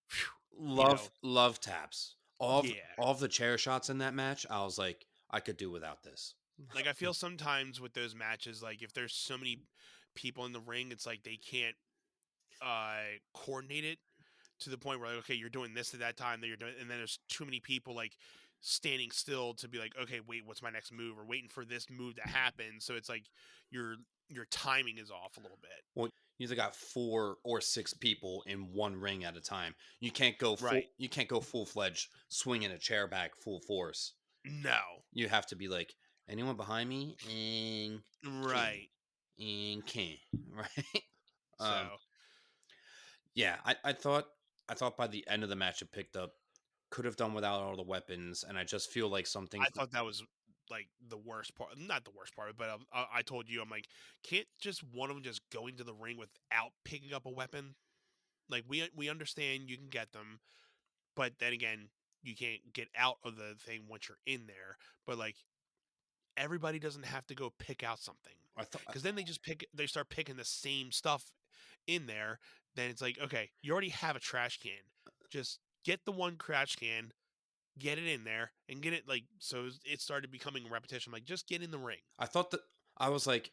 phew, you know, love taps. yeah. All of the chair shots in that match, I was like, I could do without this. Like I feel sometimes with those matches, like if there's so many people in the ring, it's like they can't coordinate it to the point where like, okay, you're doing this at that time, that you're doing, and then there's too many people like standing still to be like, okay, wait, what's my next move, or waiting for this move to happen. So it's like your your timing is off a little bit. Well, you either got 4 or 6 people in one ring at a time. You can't go full. Right. You can't go full fledged swinging a chair back full force. No. You have to be like anyone behind me and can Right. and can right. Um, So yeah, I thought by the end of the match it picked up. Could have done without all the weapons, and I just feel like some I things. thought that was like the worst part, not the worst part, but I told you, I'm like, can't just one of them just go into the ring without picking up a weapon? Like we understand you can get them, but then again, you can't get out of the thing once you're in there. But like everybody doesn't have to go pick out something, I thought because then they start picking the same stuff in there. Then it's like, okay, you already have a trash can, just get the one trash can, get it in there, and get it like, so it started becoming repetition. Like, just get in the ring. I thought that I was like,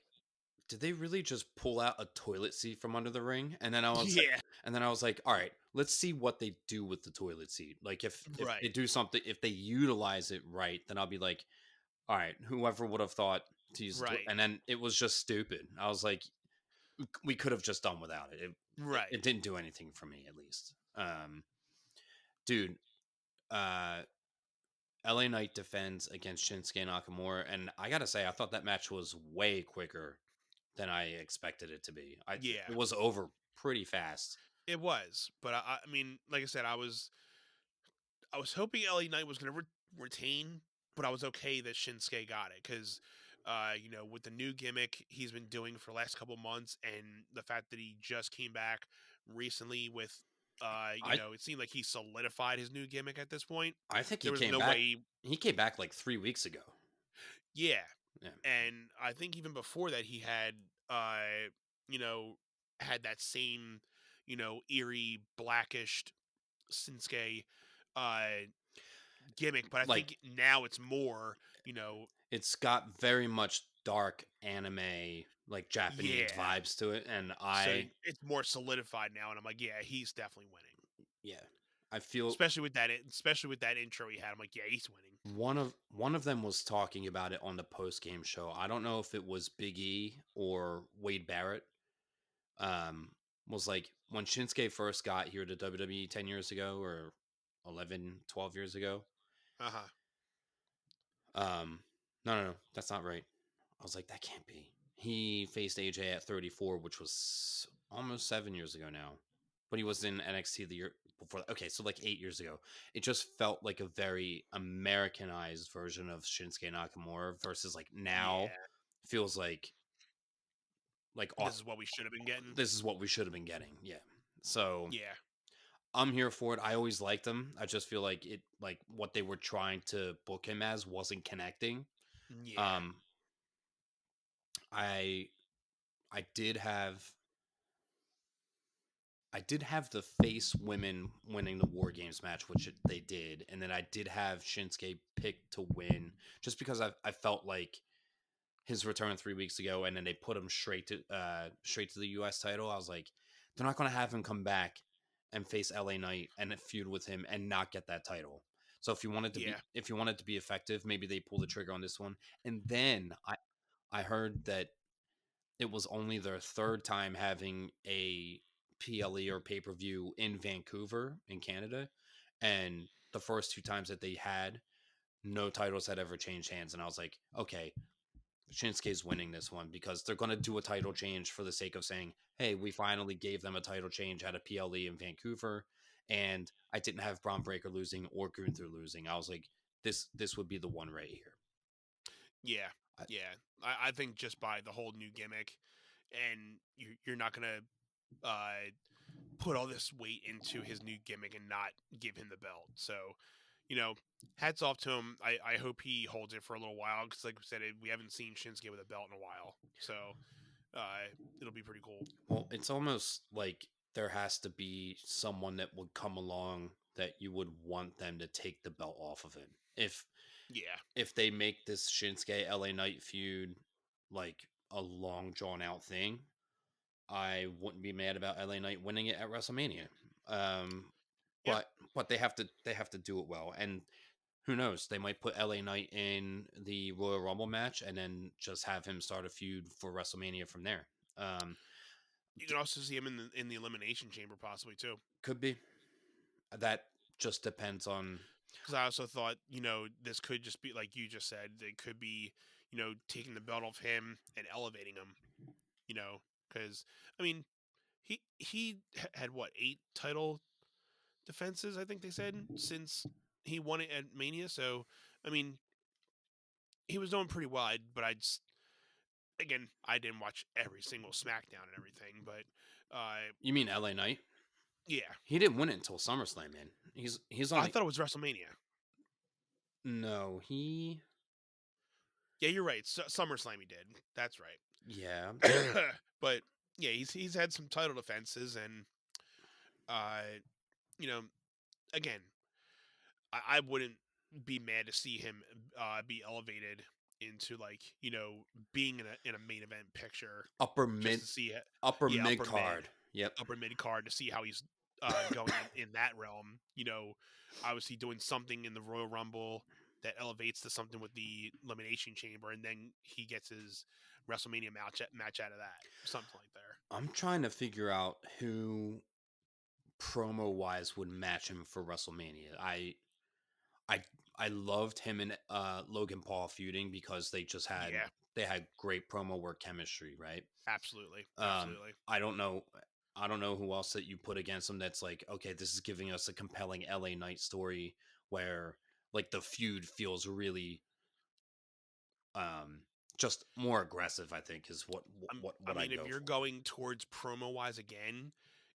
did they really just pull out a toilet seat from under the ring? Yeah, And then I was like, all right, let's see what they do with the toilet seat. Like if they right, do something, if they utilize it right, then I'll be like, all right, whoever would have thought to use the toilet. right, And then it was just stupid. I was like, we could have just done without it. right. It didn't do anything for me, at least. Dude, uh, LA Knight defends against Shinsuke Nakamura, and I gotta say, I thought that match was way quicker than I expected it to be. Yeah, It was over pretty fast. it was. But I mean, like I said, I was hoping LA Knight was going to retain, but I was okay that Shinsuke got it because, with the new gimmick he's been doing for the last couple months, and the fact that he just came back recently with, I it seemed like he solidified his new gimmick at this point. I think he There was came no back. way, He came back like 3 weeks ago. yeah, Yeah, and I think even before that he had, you know, had that same, eerie blackish Shinsuke, uh, gimmick, but I like think now it's more, you know, it's got very much dark anime, like Japanese yeah. vibes to it, and So it's more solidified now, and I'm like, yeah, he's definitely winning. yeah, I feel Especially with that intro he had. I'm like, yeah, he's winning. one of them was talking about it on the post game show. I don't know if it was Big E or Wade Barrett. Um, was like when Shinsuke first got here to WWE 10 years ago or 11, 12 years ago. Uh huh. Um, no, that's not right. I was like, that can't be. he faced AJ at 34, which was almost 7 years ago now. But he was in NXT the year before. Okay, so like 8 years ago. It just felt like a very Americanized version of Shinsuke Nakamura versus like now Yeah, feels like this is what we should have been getting. this is what we should have been getting. Yeah. So Yeah, I'm here for it. I always liked him. I just feel like it like what they were trying to book him as wasn't connecting. yeah, Um I I did have the face women winning the War Games match, which they did, and then I did have Shinsuke picked to win, just because I felt like his return 3 weeks ago, and then they put him straight to the U.S. title. I was like, they're not going to have him come back and face LA Knight and feud with him and not get that title. So yeah, if you wanted to be effective, maybe they pull the trigger on this one. And then I heard that it was only their third time having a PLE or pay per view in Vancouver in Canada, and the first two times that they had, no titles had ever changed hands. And I was like, okay, Shinsuke's winning this one because they're going to do a title change for the sake of saying, hey, we finally gave them a title change at a PLE in Vancouver, and I didn't have Braun Breaker losing or Gunther losing. I was like, this would be the one right here. yeah, I, yeah. I think just by the whole new gimmick, and you're not gonna put all this weight into his new gimmick and not give him the belt. So, you know, hats off to him. I hope he holds it for a little while because, like we said, we haven't seen Shinsuke with a belt in a while. So it'll be pretty cool. Well, it's almost like there has to be someone that would come along that you would want them to take the belt off of him. Yeah, If they make this Shinsuke LA Knight feud like a long drawn out thing, I wouldn't be mad about LA Knight winning it at WrestleMania. Um, yeah. but they have to do it well. And who knows? They might put LA Knight in the Royal Rumble match and then just have him start a feud for WrestleMania from there. Um, You can also see him in the elimination chamber possibly too. could be. That just depends on. Because I also thought, this could just be like you just said. It could be, taking the belt off him and elevating him. Because I mean, he had what 8 title defenses, I think they said, since he won it at Mania. So, I mean, he was doing pretty wide, but again, I didn't watch every single SmackDown and everything, but You mean LA Knight? yeah, He didn't win it until SummerSlam, man. He's on I a thought it was WrestleMania. no. Yeah, you're right. SummerSlam he did. That's Yeah. right. But yeah, he's had some title defenses, and uh, you know, again, I wouldn't be mad to see him be elevated into like being in a main event picture upper just mid to see it. upper Yeah, mid card. Yep. upper mid card to see how he's going in that realm. Obviously doing something in the Royal Rumble that elevates to something with the Elimination Chamber, and then he gets his WrestleMania match out of that, something like there. I'm trying to figure out who promo wise would match him for WrestleMania. I I loved him and Logan Paul feuding because Yeah, they had great promo work chemistry, right? absolutely, Um, absolutely. I don't know. I don't know who else that you put against him that's like, okay, this is giving us a compelling LA Knight story where like the feud feels really um just more aggressive, I think is I what I mean, if go you're for. going towards promo wise again,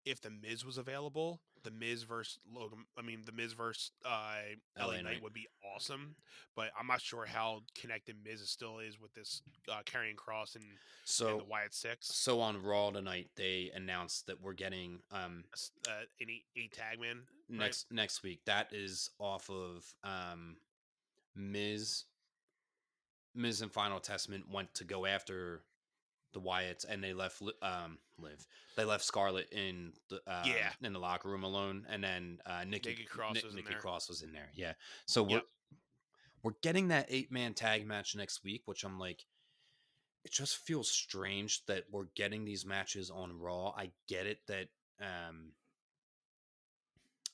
if the Miz was available, the Miz versus Logan, I mean, the Miz versus LA LA Knight Knight. would be awesome. But I'm not sure how connected Miz still is with this carrying cross and the So Wyatt Six, on Raw tonight they announced that we're getting an eight tag man, right? next week. That is off of Miz Miz and Final Testament went to go after the Wyatts, and they left Liv. They left Scarlett Yeah, in the locker room alone, and then Naked Cross was in Nikki there. Cross was in there. Yeah, so Yep. we're getting that 8-man tag match next week, which I'm like, it just feels strange that we're getting these matches on Raw. Um,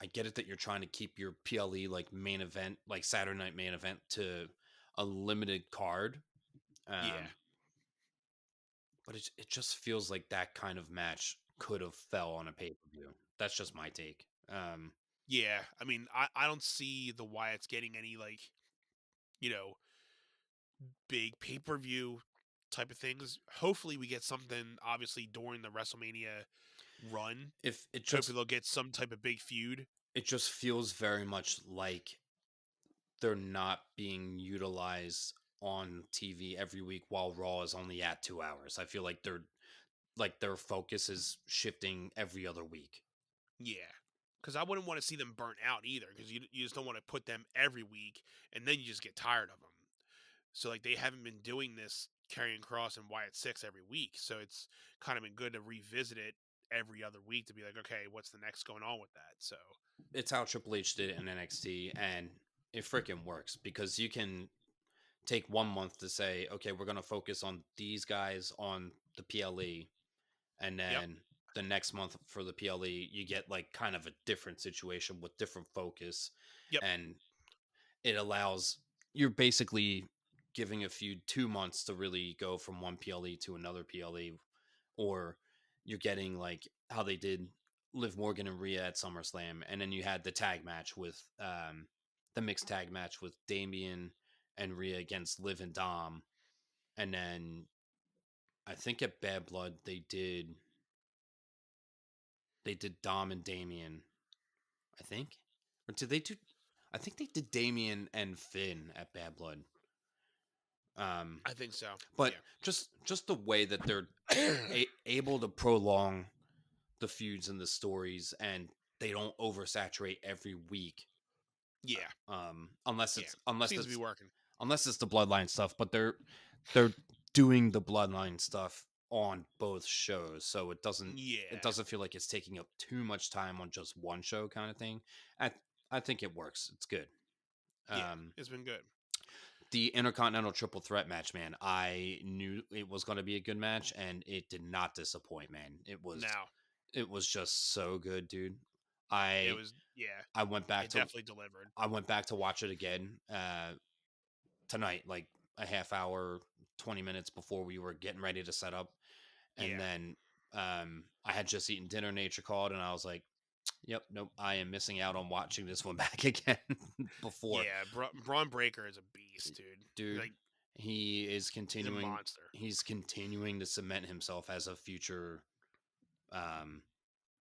I get it that you're trying to keep your PLE like main event, like Saturday night main event, to a limited card. Yeah. Um, but it just feels like that kind of match could have fell on a pay-per-view. That's just my take. Yeah, I mean, I don't see the Wyatts getting any like you know big pay per view type of things. Hopefully, we get something obviously during the WrestleMania run. If Hopefully, they'll get some type of big feud. it just feels very much like they're not being utilized on TV every week while Raw is only at 2 hours. I feel like their focus is shifting every other week. Yeah, because I wouldn't want to see them burnt out either. Because you just don't want to put them every week and then you just get tired of them. So like they haven't been doing this carrying Cross and Wyatt Six every week. So it's kind of been good to revisit it every other week to be like, okay, what's the next going on with that? So It's how Triple H did it in NXT, and it freaking works because you can take 1 month to say, okay, we're going to focus on these guys on the PLE, and yep, then the next month for the PLE, you get like kind of a different situation with different focus, yep, and it allows you're basically giving a few 2 months to really go from one PLE to another PLE, or you're getting like how they did Liv Morgan and Rhea at SummerSlam, and then you had the tag match with the mixed tag match with Damian and Rhea against Liv and Dom, and then I think at Bad Blood they did Dom and Damian, I think, or did they do? I think they did Damian and Finn at Bad Blood. Um, I think so. but just the way that they're Yeah, able to prolong the feuds and the stories, and they don't oversaturate every week. yeah, Unless yeah. it's unless Seems to be it's working. unless it's the bloodline stuff, but they're doing the bloodline stuff on both shows, so it Yeah, doesn't feel like it's taking up too much time on just one show kind of thing. I I think it works. It's good. yeah. Um, It's been good. the Intercontinental Triple Threat match, man, I knew it was going to be a good match, and it did not disappoint, man. Now It was just so good, dude. it I was. Yeah, I went back it to definitely delivered. watch it again tonight, like a half hour, 20 minutes before we were getting ready to set up, and Yeah, then I had just eaten dinner. Nature called, and I was like, "Yep, nope, I am missing out on watching this one back again." Before, yeah. Braun Breaker is a beast, dude. dude, Like he is he's a continuing. monster. He's continuing to cement himself as a future. Um,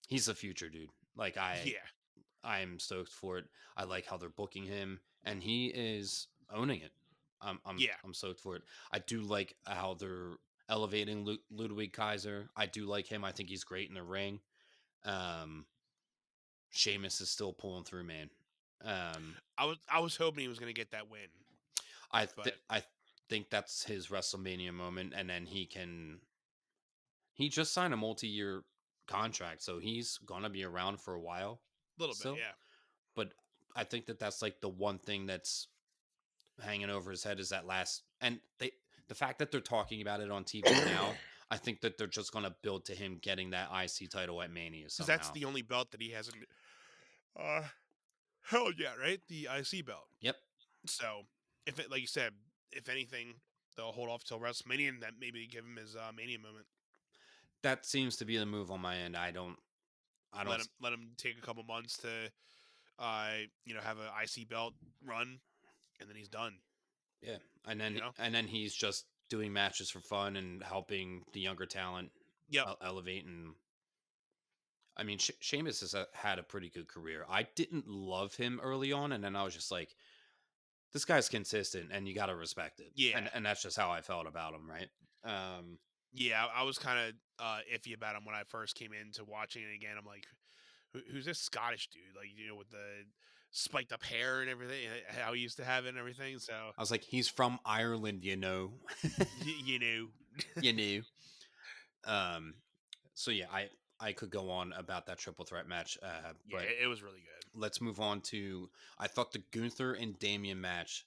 he's a future dude. Like Yeah, I'm stoked for it. I like how they're booking him, and he is owning it. yeah, I'm stoked for it. I do like how they're elevating Ludwig Kaiser. I do like him. I think he's great in the ring. Um, Sheamus is still pulling through, man. Um, I was hoping he was gonna get that win, but I think that's his WrestleMania moment, and then he just signed a multi-year contract, so he's gonna be around for a while a little bit, still. yeah. But I think that that's like the one thing that's hanging over his head is that last, and the fact that they're talking about it on TV now, I think that they're just gonna build to him getting that IC title at Mania Because that's somehow. the only belt that he hasn't uh held yet, right? The IC belt. Yep, So if it, like you said, if anything, they'll hold off till WrestleMania and that maybe give him his Mania moment. that seems to be the move on my end. I don't, Let him take a couple months to have a IC belt run, and then he's done. yeah, You know. and then he's just doing matches for fun and helping the younger talent Yep. elevate. And I mean, Sheamus has had a pretty good career. I didn't love him early on, and then I was just like, this guy's consistent, and you got to respect it. Yeah. And that's just how I felt about him, right? Um, Yeah. I was kind of iffy about him when I first came into watching it again. I'm like, who's this Scottish dude? Like with the spiked up hair and everything, how he used to have it and everything. So I was like, he's from Ireland, you know, you know. you knew. Um, so yeah, I could go on about that triple threat match, Yeah, but it was really good. let's move on to. I thought the Gunther and Damian match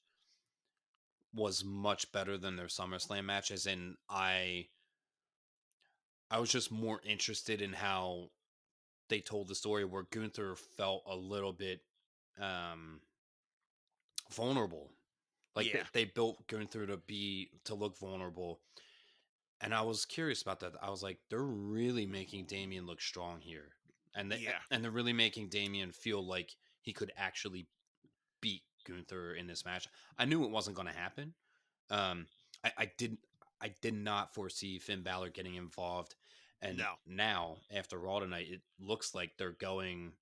was much better than their SummerSlam matches, and I was just more interested in how they told the story where Gunther felt a little bit um vulnerable. Like Yeah. they built Gunther to look vulnerable, And I was curious about that. I was like, they're really making Damian look strong here, Yeah. and they're really making Damian feel like he could actually beat Gunther in this match. I knew it wasn't going to happen. Um, I didn't. I did not foresee Finn Balor getting involved, and No, now after Raw tonight, it looks like they're going.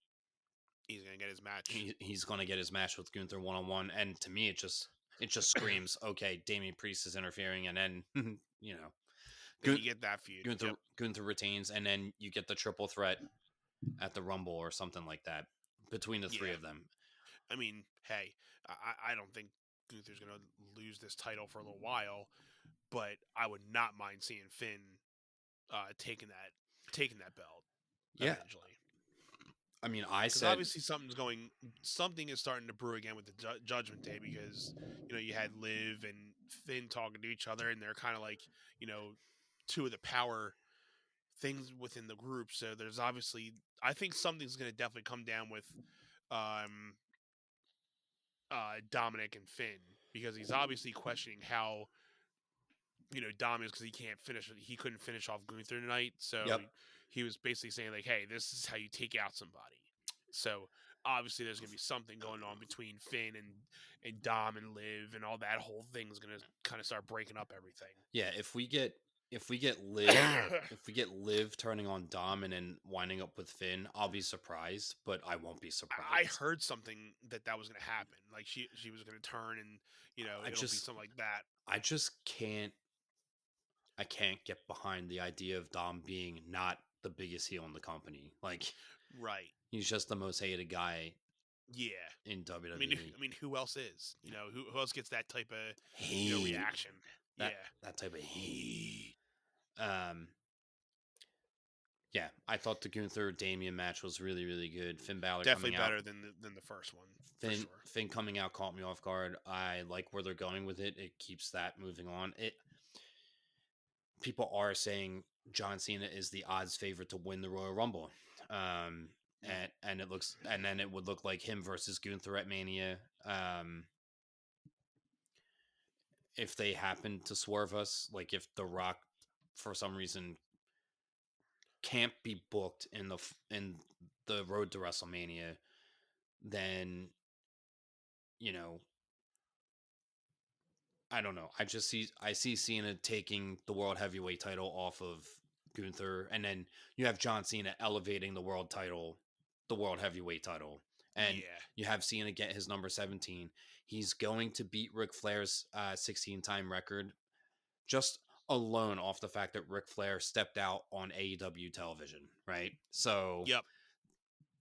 he's gonna get his match. He's going to get his match with Gunther 1-on-1, and to me, it just screams, okay, Damian Priest is interfering, and then you know, Then you get that feud. Yep. Gunther retains, and then you get the triple threat at the Rumble or something like that between the three Yeah. of them. I mean, hey, I don't think Gunther's gonna lose this title for a little while, but I would not mind seeing Finn taking that belt Yeah, eventually. I mean, I Because said, obviously something is starting to brew again with the Judgment Day, because you had Liv and Finn talking to each other, and they're kind of like two of the power things within the group. So there's obviously, I think something's going to definitely come down with um Dominic and Finn, because he's obviously questioning how Dom is, because he couldn't finish off Gunther tonight. So yep, he was basically saying like, hey, this is how you take out somebody. So obviously there's gonna be something going on between Finn and Dom and Liv, and all that whole thing is gonna kind of start breaking up everything. yeah. If we get Liv turning on Dom and then winding up with Finn, I'll be surprised, but I won't be I surprised. heard something that was gonna happen. Like she was gonna turn, and I it'll be just, something like that. I just can't. I can't get behind the idea of Dom being not the biggest heel in the company. Like Right. he's just the most hated guy Yeah. in I mean, WWE. who else is? Who else gets that type of Hate reaction? Yeah. that type of heat. Um, yeah, I thought the Gunther Damian match was really really good. Finn Balor Definitely coming out. better than the first one, for Finn sure. Finn coming out caught me off guard. I like where they're going with it. It keeps that moving on. It People are saying John Cena is the odds favorite to win the Royal Rumble. Um, Mm. and then it would look like him versus Gunther at Mania. If they happen to swerve us, like if The Rock for some reason can't be booked in the road to WrestleMania, then you know I don't know. I see Cena taking the world heavyweight title off of Gunther, and then you have John Cena elevating the world heavyweight title, and Yeah. you have Cena get his number 17. He's going to beat Ric Flair's 16-time record, just alone off the fact that Ric Flair stepped out on AEW television, right? So, Yep.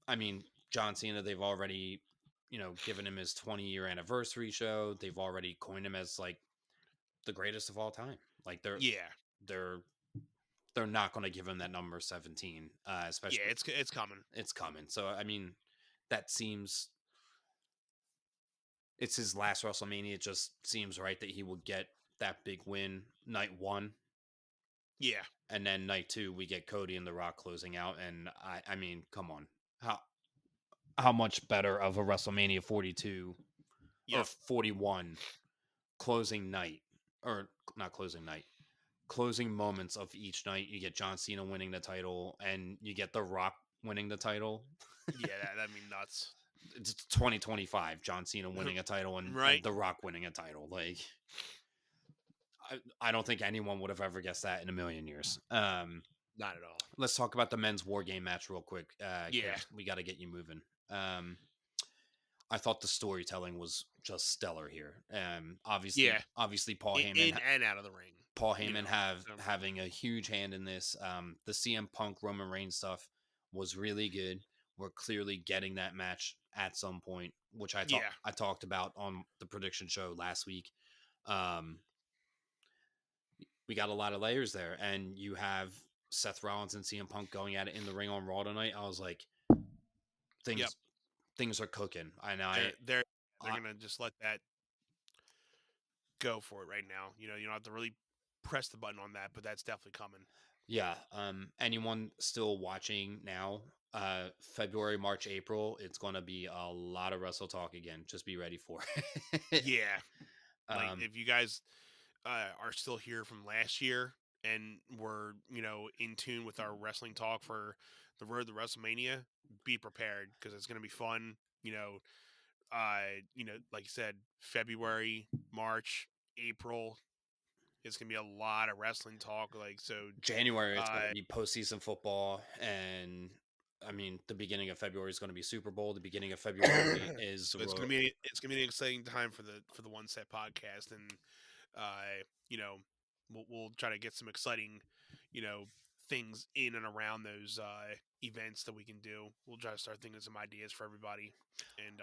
I mean, John Cena, they've already given him his 20-year anniversary show. They've already coined him as like the greatest of all time. Like Yeah. they're they're not going to give him that number 17, Yeah. especially It's coming. it's coming. So I mean, that seems it's his last WrestleMania. It just seems right that he will get that big win night one, Yeah. and then night two we get Cody and The Rock closing out. And I mean, come on, how much better of a WrestleMania 42 or Yep. 41 closing night, or not closing night, closing moments of each night. You get John Cena winning the title, and you get The Rock winning the title. Yeah. That mean nuts. It's 2025. John Cena winning a title and Right. The Rock winning a title. Like I don't think anyone would have ever guessed that in a million years. Not at all. Let's talk about the men's war game match real quick. Yeah. Kips, we got to get you moving. I thought the storytelling was just stellar here. Yeah. Obviously, In and out of the ring. Paul You Heyman know. So, having a huge hand in this. The CM Punk Roman Reigns stuff was really good. We're clearly getting that match at some point, which yeah. I talked about on the prediction show last week. Um, we got a lot of layers there, and you have Seth Rollins and CM Punk going at it in the ring on Raw tonight. I was like, Yep. things are cooking. And They're I gonna just let that go for it right now. You don't have to really press the button on that, but that's definitely coming. yeah. Anyone still watching now? February, March, April, it's gonna be a lot of Wrestle Talk again. Just be ready for it. Yeah. Like um, if you guys are still here from last year, and we're in tune with our wrestling talk for the road to WrestleMania, be prepared because it's going to be fun. Like you said, February, March, April. It's gonna be a lot of wrestling talk. Like so, January, it's going to uh, be postseason football, and I mean, the beginning of February is going to be Super Bowl. The beginning of February is so the it's road. gonna be an exciting time for the One Set podcast, and uh, you know, we'll try to get some exciting, you know, things in and around those events that we can do. We'll try to start thinking of some ideas for everybody, and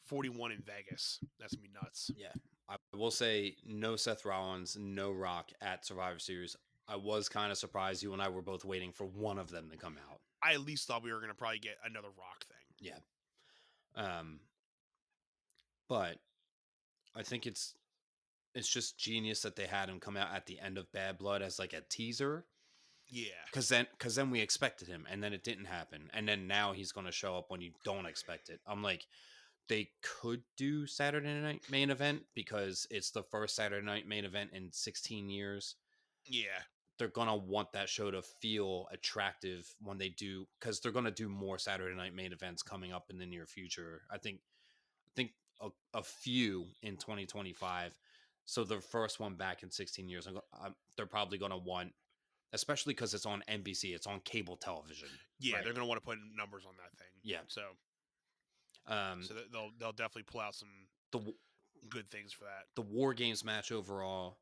41 in Vegas. That's gonna be nuts. Yeah, I will say no Seth Rollins, no Rock at Survivor Series. I was kind of surprised. You and I were both waiting for one of them to come out. I at least thought we were gonna probably get another Rock thing. Yeah, um, but I think it's just genius that they had him come out at the end of Bad Blood as like a teaser, Yeah, because then we expected him, and then it didn't happen, and then now he's going to show up when you don't expect it. I'm like, they could do Saturday night main event because it's the first Saturday night main event in 16 years. yeah, They're gonna want that show to feel attractive when they do, because they're gonna do more Saturday night main events coming up in the near future. I think a few in 2025. So the first one back in 16 years, they're probably gonna want, especially because it's on NBC, it's on cable television, yeah. right? They're gonna want to put numbers on that thing. Yeah. So Um, they'll definitely pull out some the good things for that. the War Games match overall,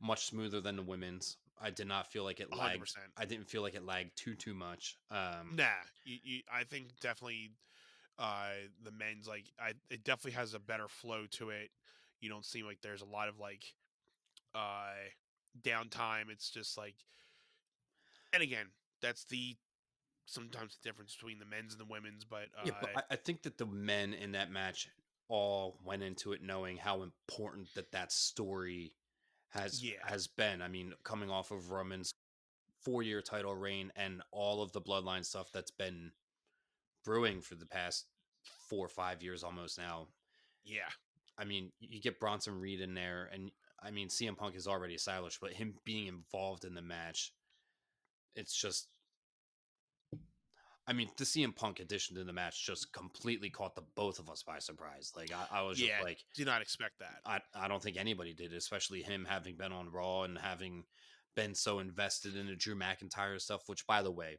much smoother than the women's. I did not feel like it lagged. 100%. I didn't feel like it lagged too much. Nah, I think definitely the men's it definitely has a better flow to it. You don't seem like there's a lot of uh downtime. It's just like, and again, that's the sometimes the difference between the men's and the women's. But Yeah, but I think that the men in that match all went into it knowing how important that story yeah, has been. I mean, coming off of Roman's 4-year title reign and all of the bloodline stuff that's been brewing for the past 4 or 5 years almost now. yeah, I mean, you get Bronson Reed in there, and I mean, CM Punk is already established, but him being involved in the match, it's just, I mean, the CM Punk addition to the match just completely caught the both of us by surprise. Like, I was just yeah. like, Do not expect that. I don't think anybody did, especially him having been on Raw and having been so invested in the Drew McIntyre stuff. Which, by the way,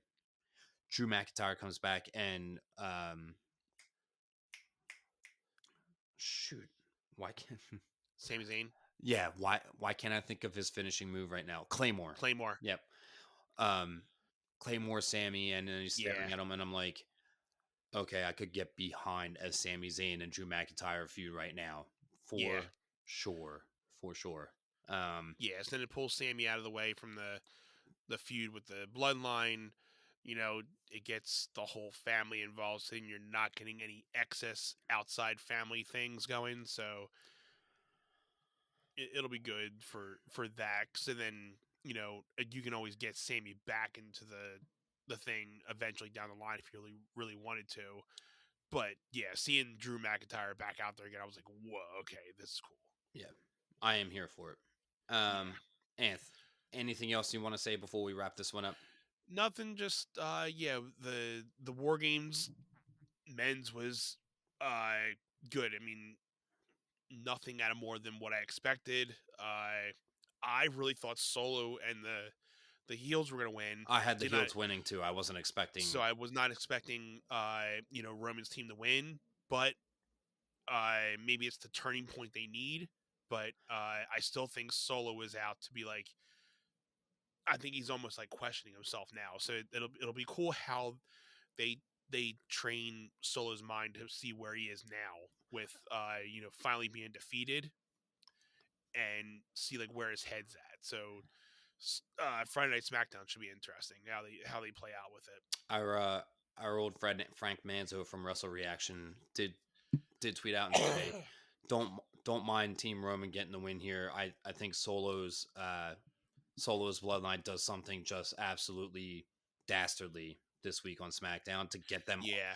Drew McIntyre comes back and shoot, why can't Sami Zayn, yeah, why can't I think of his finishing move right now? Claymore. Claymore. Yep. Um, Claymore, Sammy, and then he's Yeah, staring at him, and I'm like, okay, I could get behind a Sami Zayn and Drew McIntyre feud right now, yeah, for sure, for sure. Um, yeah. So then it pulls Sammy out of the way from the feud with the bloodline. It gets the whole family involved, so then you're not getting any excess outside family things going. So it'll be good for that. So then you can always get Sammy back into the thing eventually down the line if you really wanted to. But yeah, seeing Drew McIntyre back out there again, I was like, whoa, okay, this is cool. yeah, I am here for it. Yeah, Anth, anything else you want to say before we wrap this one up? nothing. Just yeah, the War Games men's was good. I mean, nothing out of more than what I expected. I really thought Solo and the heels were gonna win. I had the Did not. heels winning too. I wasn't So expecting. I was not expecting Roman's team to win, but maybe it's the turning point they need. But I still think Solo is out to be like. I think he's almost like questioning himself now. So it'll be cool how they train Solo's mind to see where he is now with finally being defeated and see like where his head's at. So Friday Night SmackDown should be interesting. How they play out with it. Our old friend Frank Manzo from Wrestle Reaction did tweet out and say, don't mind Team Roman getting the win here. I think Solo's bloodline does something just absolutely dastardly this week on SmackDown to Yeah,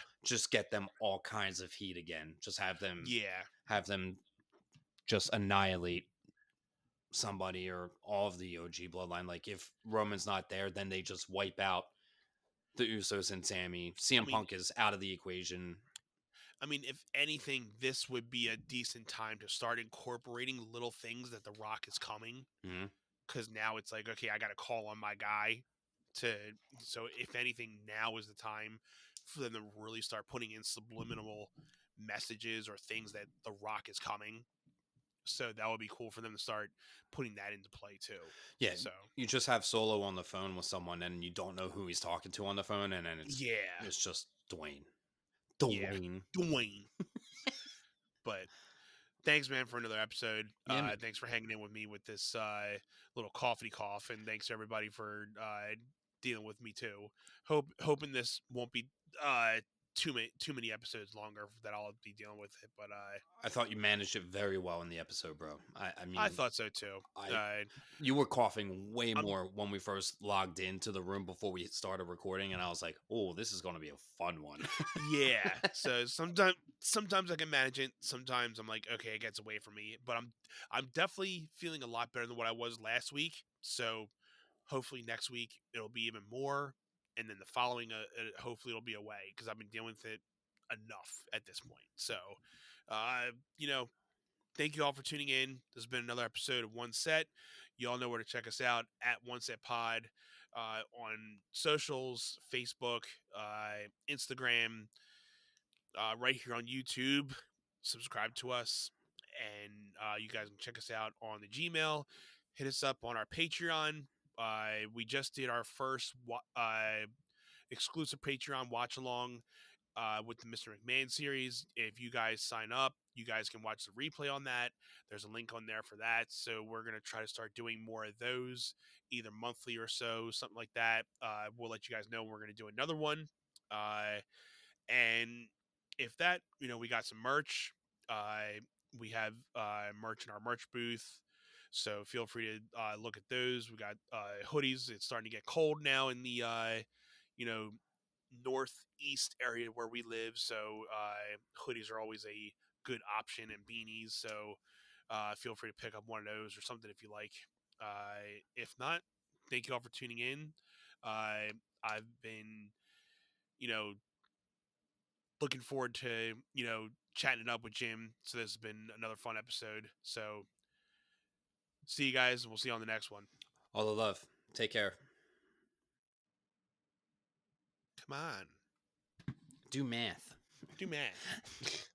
get them all kinds of heat again. Just yeah, have them just annihilate somebody or all of the OG bloodline. Like if Roman's not there, then they just wipe out the Usos and Sammy. I CM mean, Punk is out of the equation. if anything, this would be a decent time to start incorporating little things that The Rock is coming. Mm-hmm. Because now it's like, okay, I got to call on my guy to. So if anything, now is the time for them to really start putting in subliminal messages or things that The Rock is coming. So that would be cool for them to start putting that into play too. Yeah, So you just have Solo on the phone with someone, and you don't know who he's talking to on the phone, and then yeah, it's just Dwayne. yeah, Dwayne. Dwayne. But thanks, man, for another episode. Yeah, man. Thanks for hanging in with me with this little coffee cough, and thanks everybody for dealing with me too. Hoping this won't be too many episodes longer that I'll be dealing with it. But I thought you managed it very well in the episode, bro. I I mean, thought so too. I you were coughing way I'm more when we first logged into the room before we started recording, and I was like, "Oh, this is going to be a fun one." Yeah. So sometimes I can manage it. Sometimes I'm like, okay, it gets away from me. But I'm definitely feeling a lot better than what I was last week. So hopefully next week it'll be even more, and then the following, hopefully it'll be away because I've been dealing with it enough at this point. So, uh, you know, thank you all for tuning in. This has been another episode of One Set. You all know where to check us out at One Set Pod on socials, Facebook, Instagram, right here on YouTube. Subscribe to us, and you guys can check us out on the Gmail. Hit us up on our Patreon. We just did our first exclusive Patreon watch along with the Mr. McMahon series. If you guys sign up, you guys can watch the replay on that. There's a link on there for that. So we're going to try to start doing more of those, either monthly or so, something like that. We'll let you guys know when we're going to do another one. And if that, we got some merch. We have merch in our merch booth. So feel free to look at those. We got hoodies. It's starting to get cold now in the you know northeast area where we live. So hoodies are always a good option, and beanies. So feel free to pick up one of those or something if you like. If not, thank you all for tuning in. I've been, you know, looking forward to, chatting it up with Jim. So this has been another fun episode. So see you guys. We'll see you on the next one. All the love. Take care. Come on. Do math. Do math.